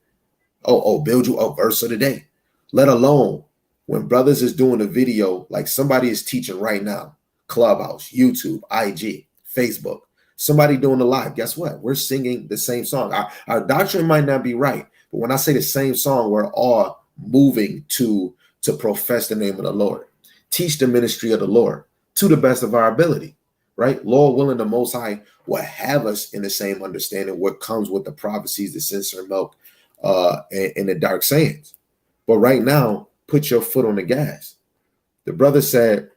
Build you a verse of the day. Let alone when brothers is doing a video like somebody is teaching right now, Clubhouse, YouTube, IG, Facebook, somebody doing the live. Guess what? We're singing the same song. Our doctrine might not be right, but when I say the same song, we're all moving to profess the name of the Lord, teach the ministry of the Lord to the best of our ability, right? Lord willing, the Most High will have us in the same understanding what comes with the prophecies, the sincere milk, and the dark sayings. But right now, put your foot on the gas. The brother said,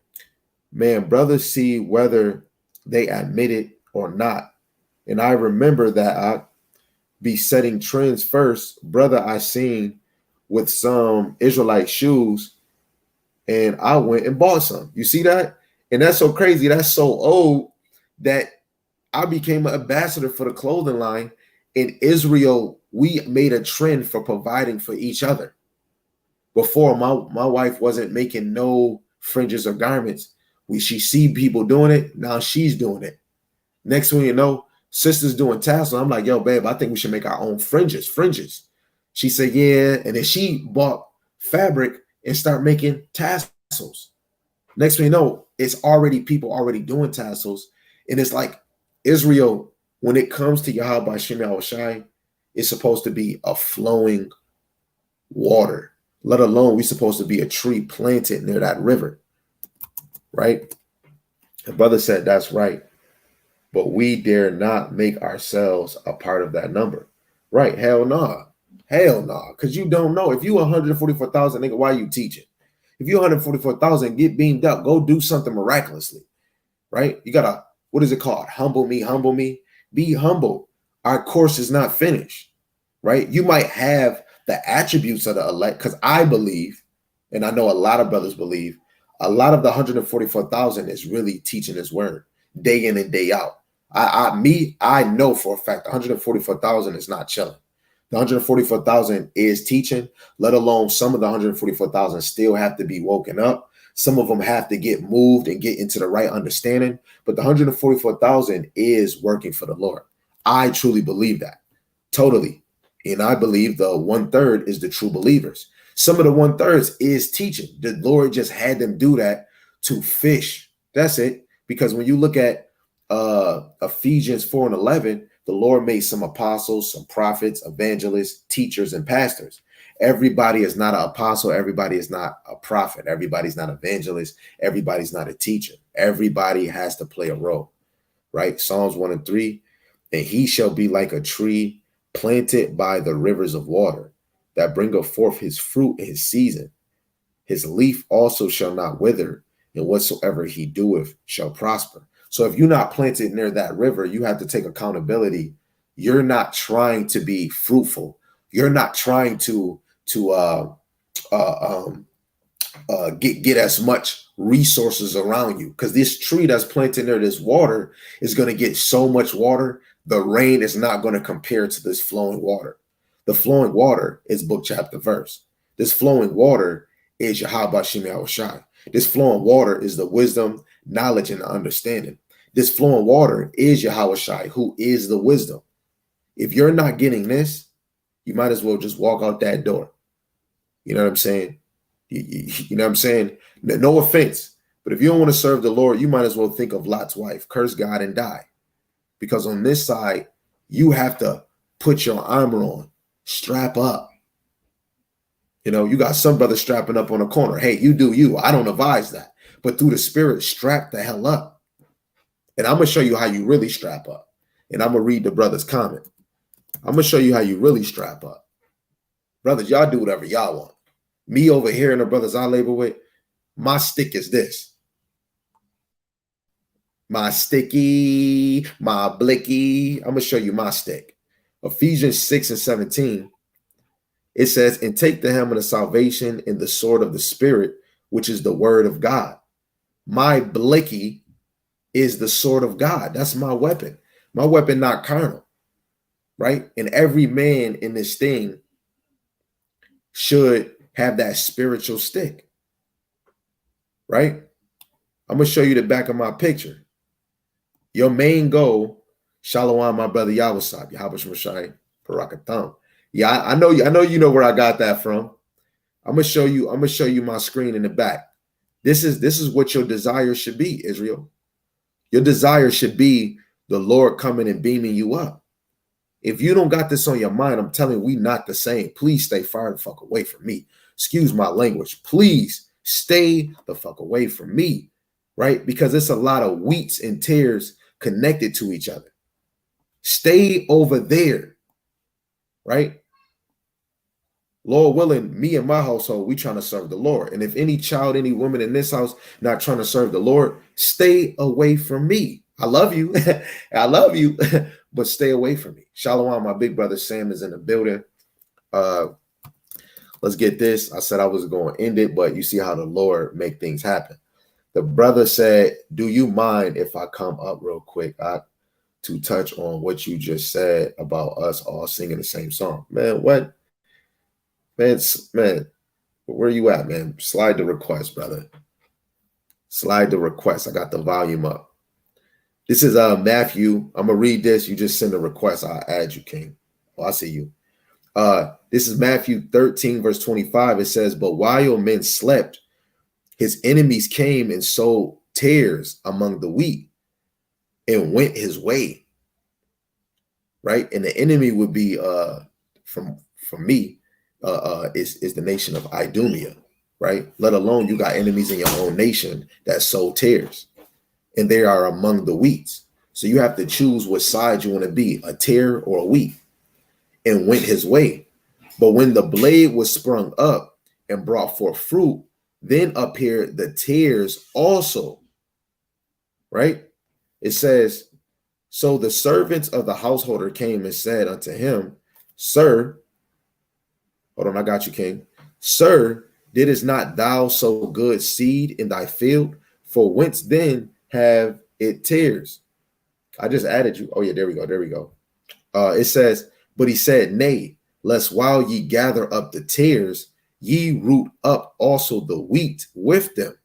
man, brothers see whether they admit it or not. And I remember that I be setting trends first. Brother, I seen with some Israelite shoes, and I went and bought some. You see that? And that's so crazy. That's so old that I became an ambassador for the clothing line. In Israel, we made a trend for providing for each other. Before, my wife wasn't making no fringes or garments. She see people doing it. Now she's doing it. Next thing you know, sister's doing tassels. I'm like, yo, babe, I think we should make our own fringes. She said, yeah. And then she bought fabric and start making tassels. Next thing you know, it's already people already doing tassels. And it's like Israel, when it comes to Yahweh Shem Yahushai, it's supposed to be a flowing water. Let alone we're supposed to be a tree planted near that river. Right? The brother said, that's right. But we dare not make ourselves a part of that number. Right? Hell nah. Hell nah. Because you don't know. If you 144,000, nigga, why are you teaching? If you 144,000, get beamed up. Go do something miraculously. Right? You got to, what is it called? Humble me. Be humble. Our course is not finished. Right? You might have the attributes of the elect, because I believe, and I know a lot of brothers believe, a lot of the 144,000 is really teaching his word day in and day out. I know for a fact 144,000 is not chilling. The 144,000 is teaching, let alone some of the 144,000 still have to be woken up. Some of them have to get moved and get into the right understanding. But the 144,000 is working for the Lord. I truly believe that. Totally. And I believe the 1/3 is the true believers. Some of the 1/3 is teaching. The Lord just had them do that to fish. That's it. Because when you look at Ephesians 4:11, the Lord made some apostles, some prophets, evangelists, teachers, and pastors. Everybody is not an apostle. Everybody is not a prophet. Everybody's not an evangelist. Everybody's not a teacher. Everybody has to play a role, right? Psalms 1:3, and he shall be like a tree planted by the rivers of water, that bringeth forth his fruit in his season. His leaf also shall not wither, and whatsoever he doeth shall prosper. So if you're not planted near that river, you have to take accountability. You're not trying to be fruitful. You're not trying to get as much resources around you, because this tree that's planted near this water is going to get so much water. The rain is not going to compare to this flowing water. The flowing water is book, chapter, verse. This flowing water is Yahweh Shem Yahushai. This flowing water is the wisdom, knowledge, and understanding. This flowing water is Yahushai, who is the wisdom. If you're not getting this, you might as well just walk out that door. You know what I'm saying? You know what I'm saying? No offense, but if you don't want to serve the Lord, you might as well think of Lot's wife, curse God and die. Because on this side, you have to put your armor on, strap up. You know, you got some brothers strapping up on a corner. Hey, you do you. I don't advise that. But through the Spirit, strap the hell up. And I'm going to show you how you really strap up. And I'm going to read the brother's comment. I'm going to show you how you really strap up. Brothers, y'all do whatever y'all want. Me over here and the brothers I labor with, my stick is this. My sticky, my blicky. I'm going to show you my stick. Ephesians 6:17. It says, and take the helmet of salvation and the sword of the Spirit, which is the word of God. My blicky is the sword of God. That's my weapon. My weapon, not carnal, right? And every man in this thing should have that spiritual stick, right? I'm going to show you the back of my picture. Your main goal, Shalom, my brother Yawasab, Yahabash Mashai, Barakatham. Yeah, I know you know where I got that from. I'm gonna show you my screen in the back. This is what your desire should be, Israel. Your desire should be the Lord coming and beaming you up. If you don't got this on your mind, I'm telling you, we not the same. Please stay far the fuck away from me. Excuse my language. Please stay the fuck away from me, right? Because it's a lot of wheats and tares connected to each other. Stay over there, right? Lord willing, me and my household, we trying to serve the Lord. And if any child, any woman in this house not trying to serve the Lord, stay away from me. I love you. I love you, but stay away from me. Shalom, my big brother Sam is in the building. Let's get this. I said I was going to end it, but you see how the Lord make things happen. The brother said, do you mind if I come up real quick to touch on what you just said about us all singing the same song? Man, what? Man, where you at, man? Slide the request, brother. Slide the request. I got the volume up. This is Matthew. I'm gonna read this. You just send a request. I'll add you, King. Oh, I see you. This is Matthew 13, verse 25. It says, but while men slept, his enemies came and sowed tares among the wheat and went his way. Right? And the enemy would be from me. Is the nation of Idumea, right? Let alone you got enemies in your own nation that sow tares, and they are among the wheats. So you have to choose what side you want to be, a tare or a wheat, and went his way. But when the blade was sprung up and brought forth fruit, then appeared the tares also, right? It says, so the servants of the householder came and said unto him, Sir, hold on, I got you, King. Sir, didst not thou sow good seed in thy field? For whence then have it tares? I just added you. Oh, yeah, there we go. There we go. It says, but he said, nay, lest while ye gather up the tares, ye root up also the wheat with them.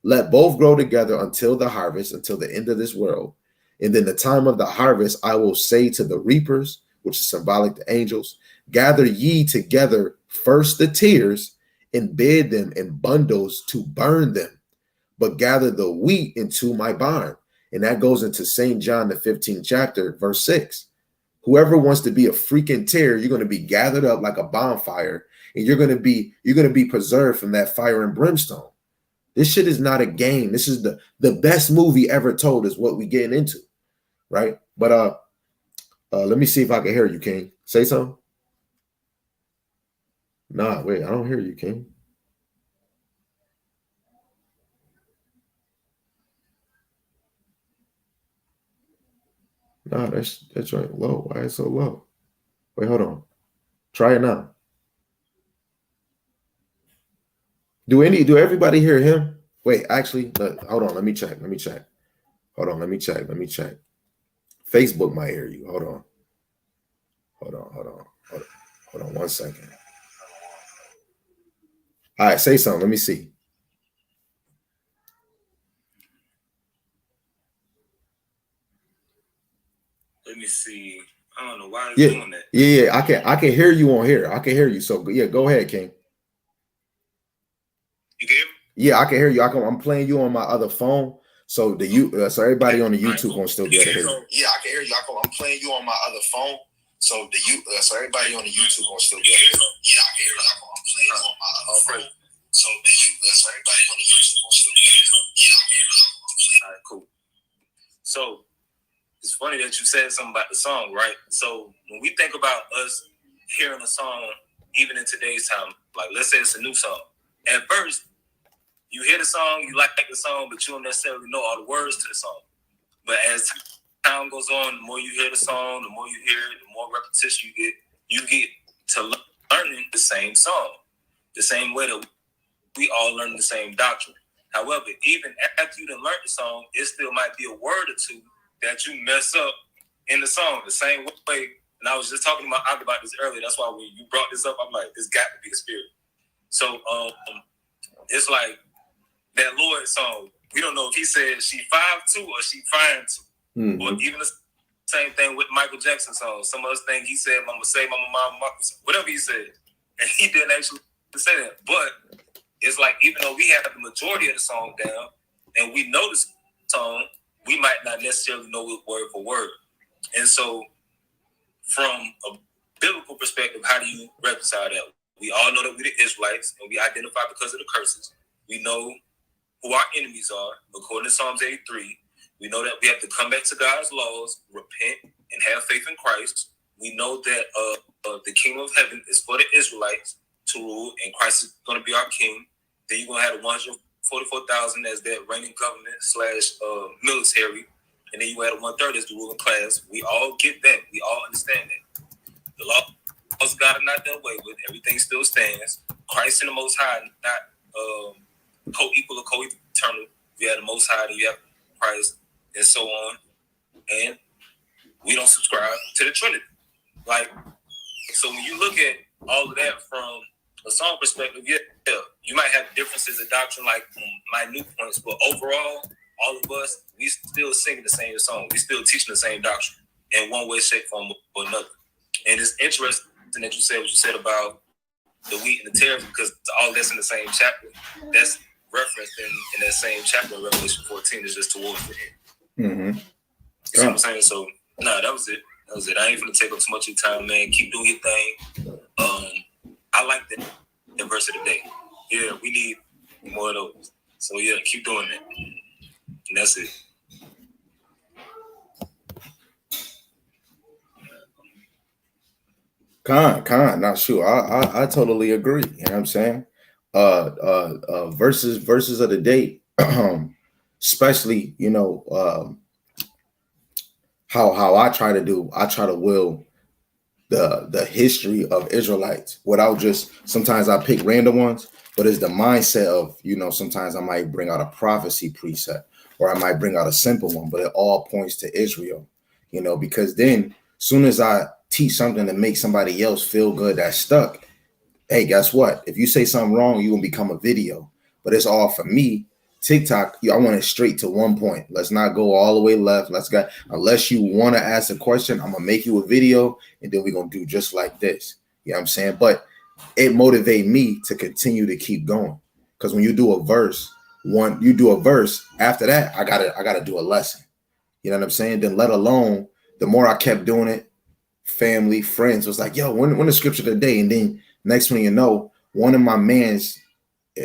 Let both grow together until the harvest, until the end of this world. And then the time of the harvest, I will say to the reapers, which is symbolic to angels, gather ye together first the tares and bed them in bundles to burn them, but gather the wheat into my barn. And that goes into St. John, the 15th chapter, verse 6. Whoever wants to be a freaking tare, you're going to be gathered up like a bonfire, and you're going to be preserved from that fire and brimstone. This shit is not a game. This is the best movie ever told is what we getting into, right? But let me see if I can hear you, King. Say something. Nah, wait, I don't hear you, King. Nah, that's right low. Why is it so low? Wait, hold on. Try it now. Do everybody hear him? Wait, actually, hold on. Let me check. Hold on. Let me check. Facebook might hear you. Hold on. Hold on 1 second. All right, say something. Let me see. Let me see. I don't know why it's doing that. Yeah. I can hear you on here. I can hear you. So yeah, go ahead, King. You can hear me? Yeah, I can hear you. I'm playing you on my other phone. So so everybody on the YouTube gonna still be able to hear you. Yeah, I can hear you. I'm playing you on my other phone. So so everybody on the YouTube gonna still be able to hear you. Yeah, I can hear you. I'm playing you on my other phone. So so everybody on the YouTube gonna still be able to hear you. Yeah, I can hear you. All right, cool. So it's funny that you said something about the song, right? So when we think about us hearing a song, even in today's time, like let's say it's a new song. At first, you hear the song, you like the song, but you don't necessarily know all the words to the song. But as time goes on, the more you hear the song, the more you hear it, the more repetition you get to learning the same song, the same way that we all learn the same doctrine. However, even after you done learned the song, it still might be a word or two that you mess up in the song the same way. And I was just talking about this earlier. That's why when you brought this up, I'm like, this got to be the spirit. So it's like that Lord song. We don't know if he said she 5'2" or she 5'2", mm-hmm. Or even the same thing with Michael Jackson song. Some of us think he said, "Mama say, Mama, Mama," whatever he said, and he didn't actually say that. But it's like even though we have the majority of the song down and we know the song, we might not necessarily know it word for word. And so, from a biblical perspective, how do you reconcile that? We all know that we're the Israelites, and we identify because of the curses. We know who our enemies are, according to Psalms 83. We know that we have to come back to God's laws, repent, and have faith in Christ. We know that the kingdom of heaven is for the Israelites to rule, and Christ is going to be our king. Then you're going to have the 144,000 as that reigning government / military, and then you add 1/3 as the ruling class. We all get that. We all understand that. The laws of God are not done away with. Everything still stands. Christ and the Most High, not co-equal or co-eternal. You have the Most High, and you have Christ, and so on. And we don't subscribe to the Trinity. Like, so when you look at all of that from a song perspective, yeah, you might have differences of doctrine, like minute points, but overall, all of us, we still singing the same song. We still teaching the same doctrine in one way, shape, form, or another. And it's interesting that you said what you said about the wheat and the tares, because all that's in the same chapter. That's referenced in that same chapter of Revelation 14. Is just towards the end. Mm-hmm. You see what I'm saying? So, that was it. I ain't gonna take up too much of your time, man. Keep doing your thing. I like that verse of the day. Yeah, we need more of those. So yeah, keep doing that. And that's it. Khan, not sure. I totally agree. You know what I'm saying? Verses of the day, especially, how I try to will the history of Israelites without just, sometimes I pick random ones, but it's the mindset of, sometimes I might bring out a prophecy precept, or I might bring out a simple one, but it all points to Israel, because then soon as I teach something to make somebody else feel good that's stuck, hey, guess what? If you say something wrong, you're gonna become a video. But it's all for me. TikTok, I want it straight to one point. Let's not go all the way left. Unless you want to ask a question, I'm gonna make you a video, and then we're gonna do just like this. You know what I'm saying? But it motivates me to continue to keep going. Because when you do a verse, after that, I gotta do a lesson. You know what I'm saying? Then let alone, the more I kept doing it, family, friends was like, yo, when the scripture today? And then next thing you know, one of my mans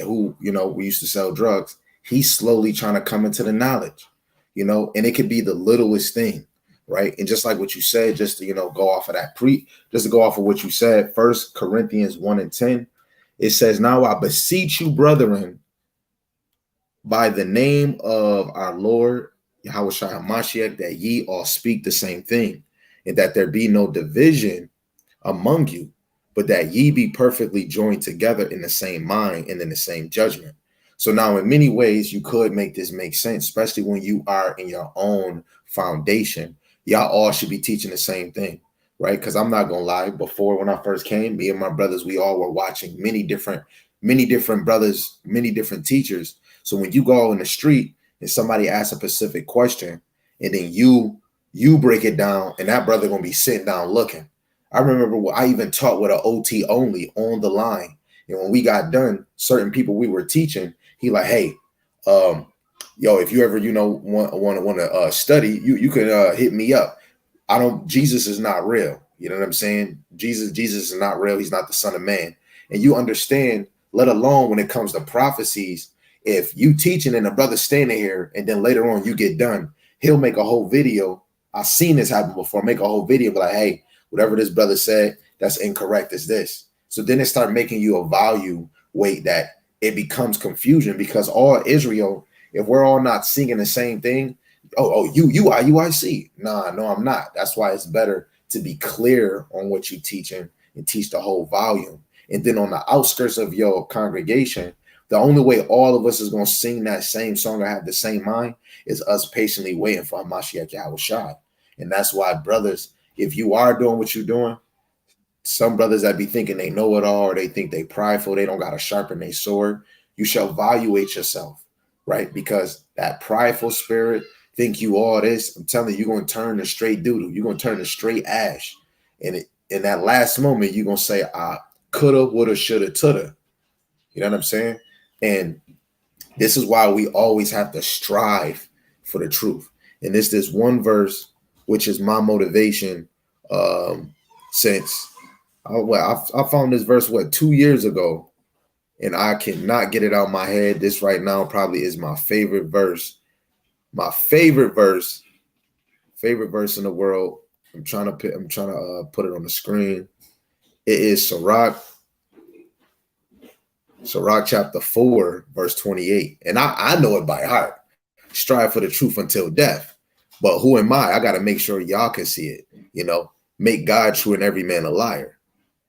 who, we used to sell drugs, he's slowly trying to come into the knowledge, and it could be the littlest thing, right? And just like what you said, just to, go off of that just to go off of what you said, 1 Corinthians 1:10, it says, now I beseech you, brethren, by the name of our Lord Yahushua HaMashiach, that ye all speak the same thing, and that there be no division among you, but that ye be perfectly joined together in the same mind and in the same judgment. So now in many ways, you could make this make sense, especially when you are in your own foundation. Y'all all should be teaching the same thing, right? Because I'm not going to lie, before, when I first came, me and my brothers, we all were watching many different brothers, many different teachers. So when you go in the street and somebody asks a specific question, and then you You break it down, and that brother gonna be sitting down looking. I remember I even taught with an OT only on the line. And when we got done, certain people we were teaching, he like, hey, yo, if you ever, want to study, you can hit me up. Jesus is not real. You know what I'm saying? Jesus is not real. He's not the Son of Man. And you understand, let alone when it comes to prophecies, if you teaching and a brother standing here and then later on you get done, he'll make a whole video. I've seen this happen before. Make a whole video, be like, hey, whatever this brother said, that's incorrect as this. So then it start making you evaluate that it becomes confusion, because all Israel, if we're all not singing the same thing, you IUIC. Nah, no, I'm not. That's why it's better to be clear on what you're teaching and teach the whole volume. And then on the outskirts of your congregation, the only way all of us is going to sing that same song or have the same mind is us patiently waiting for Hamashiach Yahushua. And that's why, brothers, if you are doing what you're doing, some brothers that be thinking they know it all, or they think they prideful, they don't got to sharpen their sword, you shall evaluate yourself, right? Because that prideful spirit, think you all this, I'm telling you, you're going to turn to straight doodle. You're going to turn to straight ash. And in that last moment, you're going to say, I coulda, woulda, shoulda, tutta. You know what I'm saying? And this is why we always have to strive for the truth. And this one verse, which is my motivation since I found this verse, 2 years ago, and I cannot get it out of my head. This right now probably is my favorite verse. My favorite verse in the world. I'm trying to put it on the screen. It is Sirach chapter 4, verse 28. And I know it by heart. Strive for the truth until death. But who am I? I got to make sure y'all can see it. Make God true and every man a liar.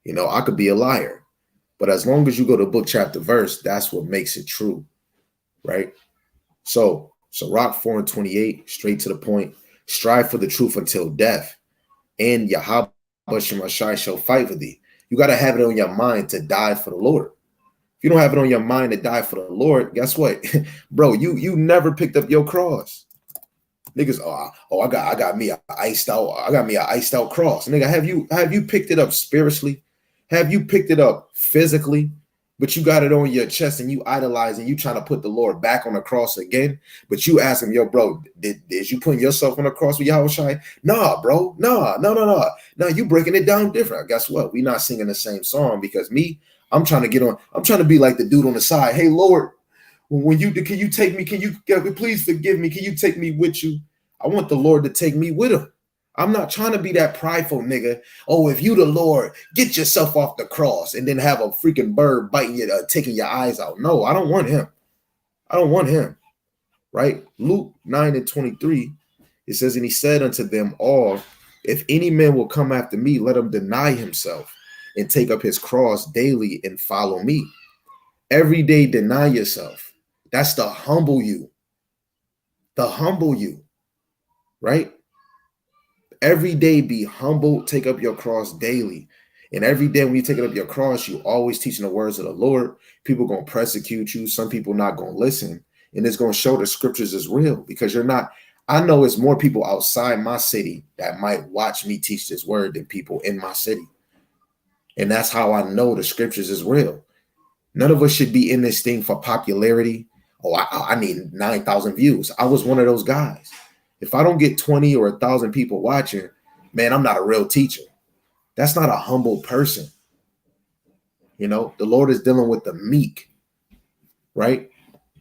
I could be a liar. But as long as you go to book, chapter, verse, that's what makes it true. Right? So Sirach 4 and 28, straight to the point. Strive for the truth until death. And Yahweh Shemashai shall fight for thee. You got to have it on your mind to die for the Lord. If you don't have it on your mind to die for the Lord, guess what? Bro, you never picked up your cross. Niggas, I got me an iced out cross. Nigga, have you picked it up spiritually? Have you picked it up physically? But you got it on your chest and you idolize and you trying to put the Lord back on the cross again. But you ask him, yo, bro, did you put yourself on the cross with Yahushua? Nah, bro. No. Now you breaking it down different. Guess what? We not singing the same song, because I'm trying to be like the dude on the side. Hey, Lord, can you take me? Can you please forgive me? Can you take me with you? I want the Lord to take me with him. I'm not trying to be that prideful nigga. Oh, if you the Lord, get yourself off the cross and then have a freaking bird biting you, taking your eyes out. No, I don't want him. Right? Luke 9 and 23, it says, and he said unto them all, if any man will come after me, let him deny himself and take up his cross daily and follow me. Every day deny yourself. That's to humble you. Right? Every day be humble, take up your cross daily. And every day when you take up your cross, you always teaching the words of the Lord. People going to persecute you. Some people not going to listen. And it's going to show the scriptures is real, because I know it's more people outside my city that might watch me teach this word than people in my city. And that's how I know the scriptures is real. None of us should be in this thing for popularity. Oh, I need 9,000 views. I was one of those guys. If I don't get 20 or 1,000 people watching, man, I'm not a real teacher. That's not a humble person. The Lord is dealing with the meek, right?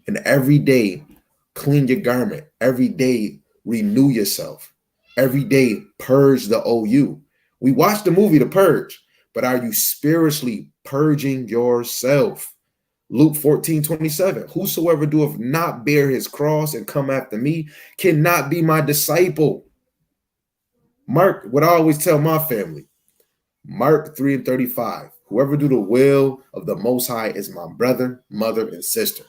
And every day, clean your garment. Every day, renew yourself. Every day, purge the OU. We watched the movie The Purge, but are you spiritually purging yourself? Luke 14:27, whosoever doeth not bear his cross and come after me cannot be my disciple. Mark, what I always tell my family, Mark 3 and 35, whoever do the will of the Most High is my brother, mother, and sister.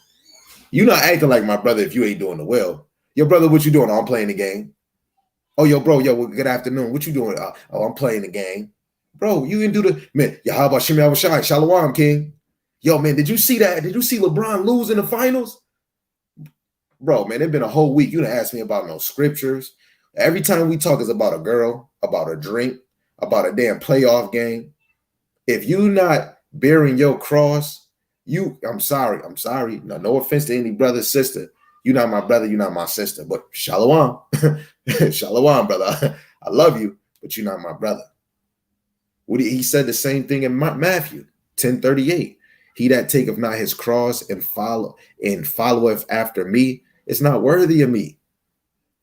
You not acting like my brother if you ain't doing the will. Yo, brother, what you doing? Oh, I'm playing the game. Oh, yo, bro, good afternoon. What you doing? Oh, I'm playing the game. Bro, you can do the, man, Yahweh Shem Yahushai, Shalom, King. Yo, man, did you see that? Did you see LeBron lose in the finals? Bro, man, it's been a whole week. You done asked me about no scriptures. Every time we talk is about a girl, about a drink, about a damn playoff game. If you not bearing your cross, I'm sorry. No offense to any brother, sister. You're not my brother, you're not my sister. But shalom. Shalom, brother. I love you, but you're not my brother. He said the same thing in Matthew 10:38. He that taketh not his cross and followeth after me is not worthy of me.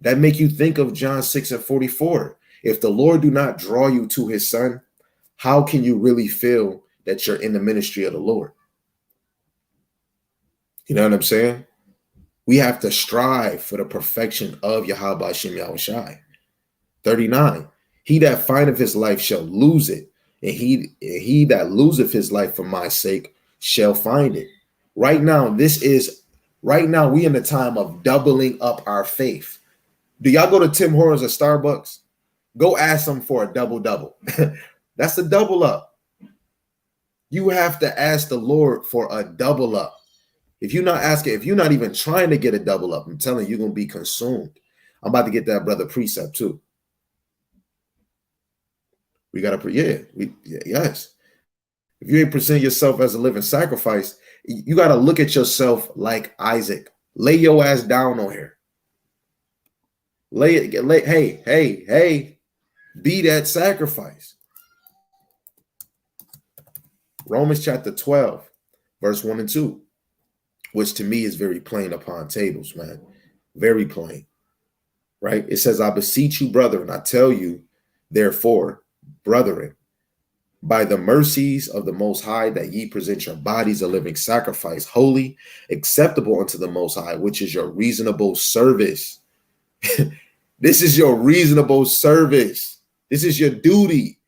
That make you think of John 6:44. If the Lord do not draw you to his son, how can you really feel that you're in the ministry of the Lord? You know what I'm saying? We have to strive for the perfection of Yahweh Hashem Yahushai. 39. He that findeth his life shall lose it, and he that loseth his life for my sake shall find it. Right now, we in the time of doubling up our faith. Do y'all go to Tim Hortons or Starbucks? Go ask them for a double-double. That's a double up. You have to ask the Lord for a double up. If you're not even trying to get a double up, I'm telling you, you're going to be consumed. I'm about to get that brother precept too. We got to, yes. If you ain't present yourself as a living sacrifice, you got to look at yourself like Isaac. Lay your ass down on here. Hey, be that sacrifice. Romans chapter 12, verse 1 and 2, which to me is very plain upon tables, man. Very plain, right? It says, I beseech you, brethren, I tell you, therefore, brethren, by the mercies of the Most High, that ye present your bodies a living sacrifice, holy, acceptable unto the Most High, which is your reasonable service. This is your reasonable service. This is your duty.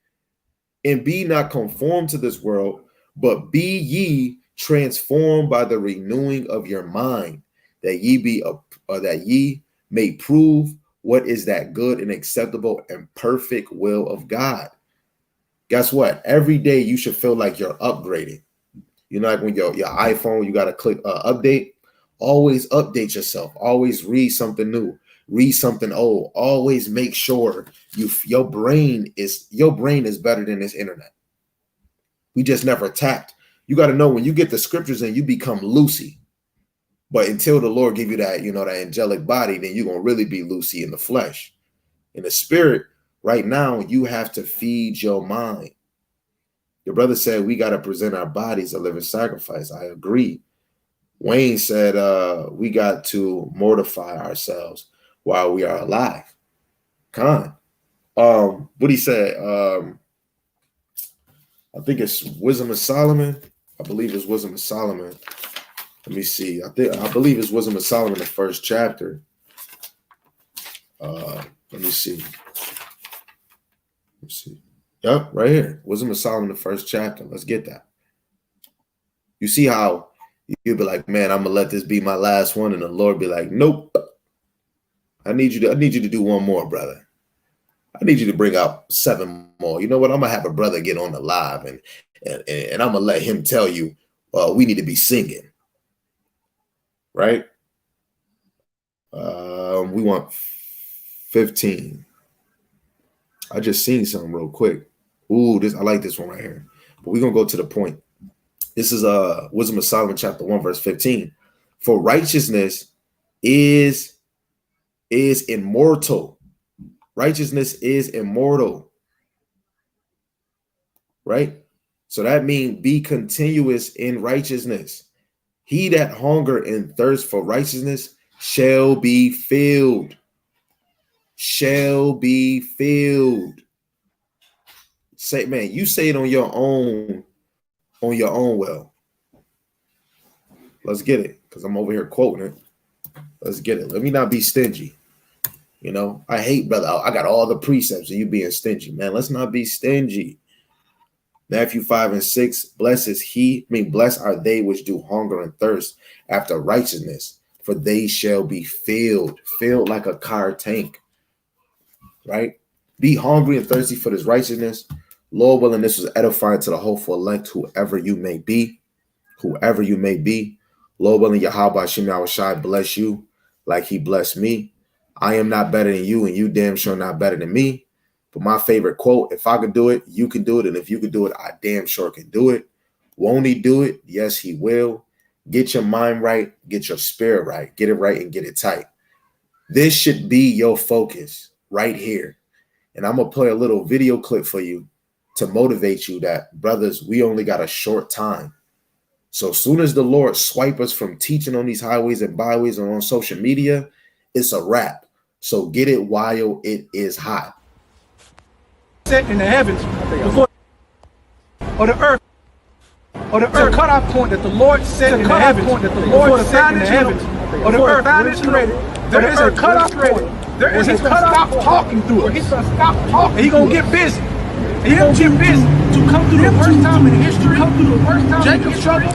And be not conformed to this world, but be ye transformed by the renewing of your mind, that ye may prove what is that good and acceptable and perfect will of God. Guess what? Every day you should feel like you're upgrading. You know, like when your iPhone, you got to click update. Always update yourself. Always read something new. Read something old. Always make sure your brain is better than this internet. We just never tapped. You got to know when you get the scriptures and you become Lucy. But until the Lord give you that, that angelic body, then you're going to really be Lucy in the flesh. In the spirit, right now, you have to feed your mind. Your brother said we got to present our bodies a living sacrifice. I agree. Wayne said we got to mortify ourselves while we are alive. What he said, I think it's Wisdom of Solomon. I believe it's Wisdom of Solomon. Let me see. I believe it's Wisdom of Solomon, the first chapter. Let me see. Yep, right here. Wisdom of Solomon, the first chapter. Let's get that. You see how you'll be like, man, I'm gonna let this be my last one, and the Lord be like, nope. I need you to do one more, brother. I need you to bring out 7 more. You know what? I'm gonna have a brother get on the live, and I'm gonna let him tell you we need to be singing. Right? We want 15. I just seen something real quick. Ooh, I like this one right here. But we're gonna go to the point. This is Wisdom of Solomon, chapter 1, verse 15. For righteousness is immortal. Righteousness is immortal. Right? So that means be continuous in righteousness. He that hunger and thirst for righteousness shall be filled. Shall be filled. Say, man, you say it on your own well. Let's get it, because I'm over here quoting it. Let's get it. Let me not be stingy. I hate, brother. I got all the precepts and you being stingy, man. Let's not be stingy. Matthew 5 and 6, blessed are they which do hunger and thirst after righteousness, for they shall be filled like a car tank. Right? Be hungry and thirsty for this righteousness. Lord willing, this was edifying to the hopeful elect, whoever you may be. Lord willing, Yahweh Hashem Yahushai bless you like he blessed me. I am not better than you, and you damn sure not better than me. But my favorite quote, if I could do it, you can do it. And if you could do it, I damn sure can do it. Won't he do it? Yes, he will. Get your mind right. Get your spirit right. Get it right and get it tight. This should be your focus right here. And I'm going to play a little video clip for you to motivate you that, brothers, we only got a short time. So as soon as the Lord swipe us from teaching on these highways and byways and on social media, it's a wrap. So get it while it is hot. Set in the heavens before, or the earth, or the earth cutoff point that the Lord set in the heavens, before the set in the heavens, or the earth is created. There is a cutoff point. There is a cutoff talking through it. He's gonna stop talking. He's gonna get busy. He's gonna get busy to come through the worst time in history. Come through the worst time. Jacob's trouble.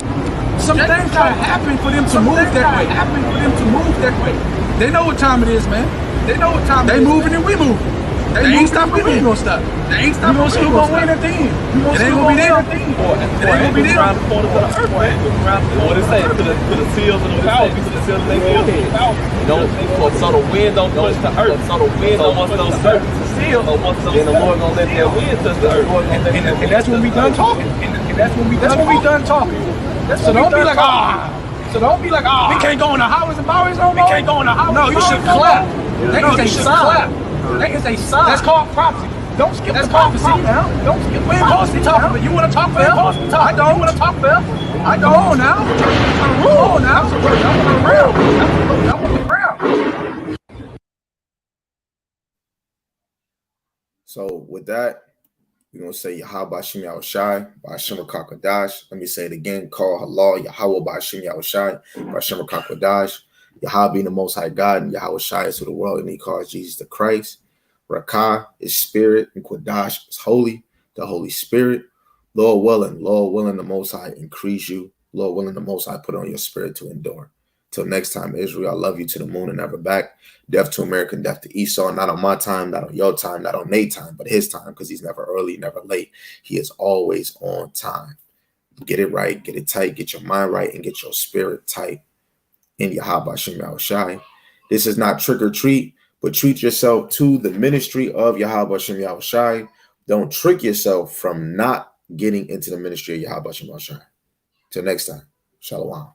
Some things gotta happen for them to move that way. They know what time it is, man. They know what time. They moving and we moving. They ain't stopping. We ain't gonna stop. They ain't stopping. We gonna see who's gonna win at the end. It ain't gonna be there. It ain't gonna be there. Around the corner for the earth, man. What they say? To the seals and the power. To the seals and they forehead. So the wind don't touch the earth. So the wind don't once those serpents are sealed. Then the Lord gonna let their wind touch the earth. And that's when we done talking. And that's when we done talking. So don't be like, we can't go on the highways and byways no more. We can't go on the highways. No, you should clap. That is a sign. That is a sign. That's called prophecy. Don't skip. That's prophecy now. Don't skip. We ain't supposed to talk about. You want to talk about? I don't want to talk about. I don't. Come on now. Come on now. I'm on the ground. So with that, we're going to say Yahweh Bashim Yahushai, Bashim Rakakadash. Let me say it again. Call Halal, Yahweh Bashim Yahushai, Bashim Rakakadash. Yahweh being the Most High God, and Yahweh Shai is to the world, and he calls Jesus the Christ. Rakah is spirit, and Quadash is holy, the Holy Spirit. Lord willing, the Most High increase you. Lord willing, the Most High put on your spirit to endure. Till next time, Israel, I love you to the moon and never back. Death to America, death to Esau. Not on my time, not on your time, not on their time, but his time, because he's never early, never late. He is always on time. Get it right, get it tight, get your mind right, and get your spirit tight. In Yahweh Bashim Yahushai. This is not trick or treat, but treat yourself to the ministry of Yahweh Bashim Yahushai. Don't trick yourself from not getting into the ministry of Yahweh Bashim Yahushai. Till next time, Shalom.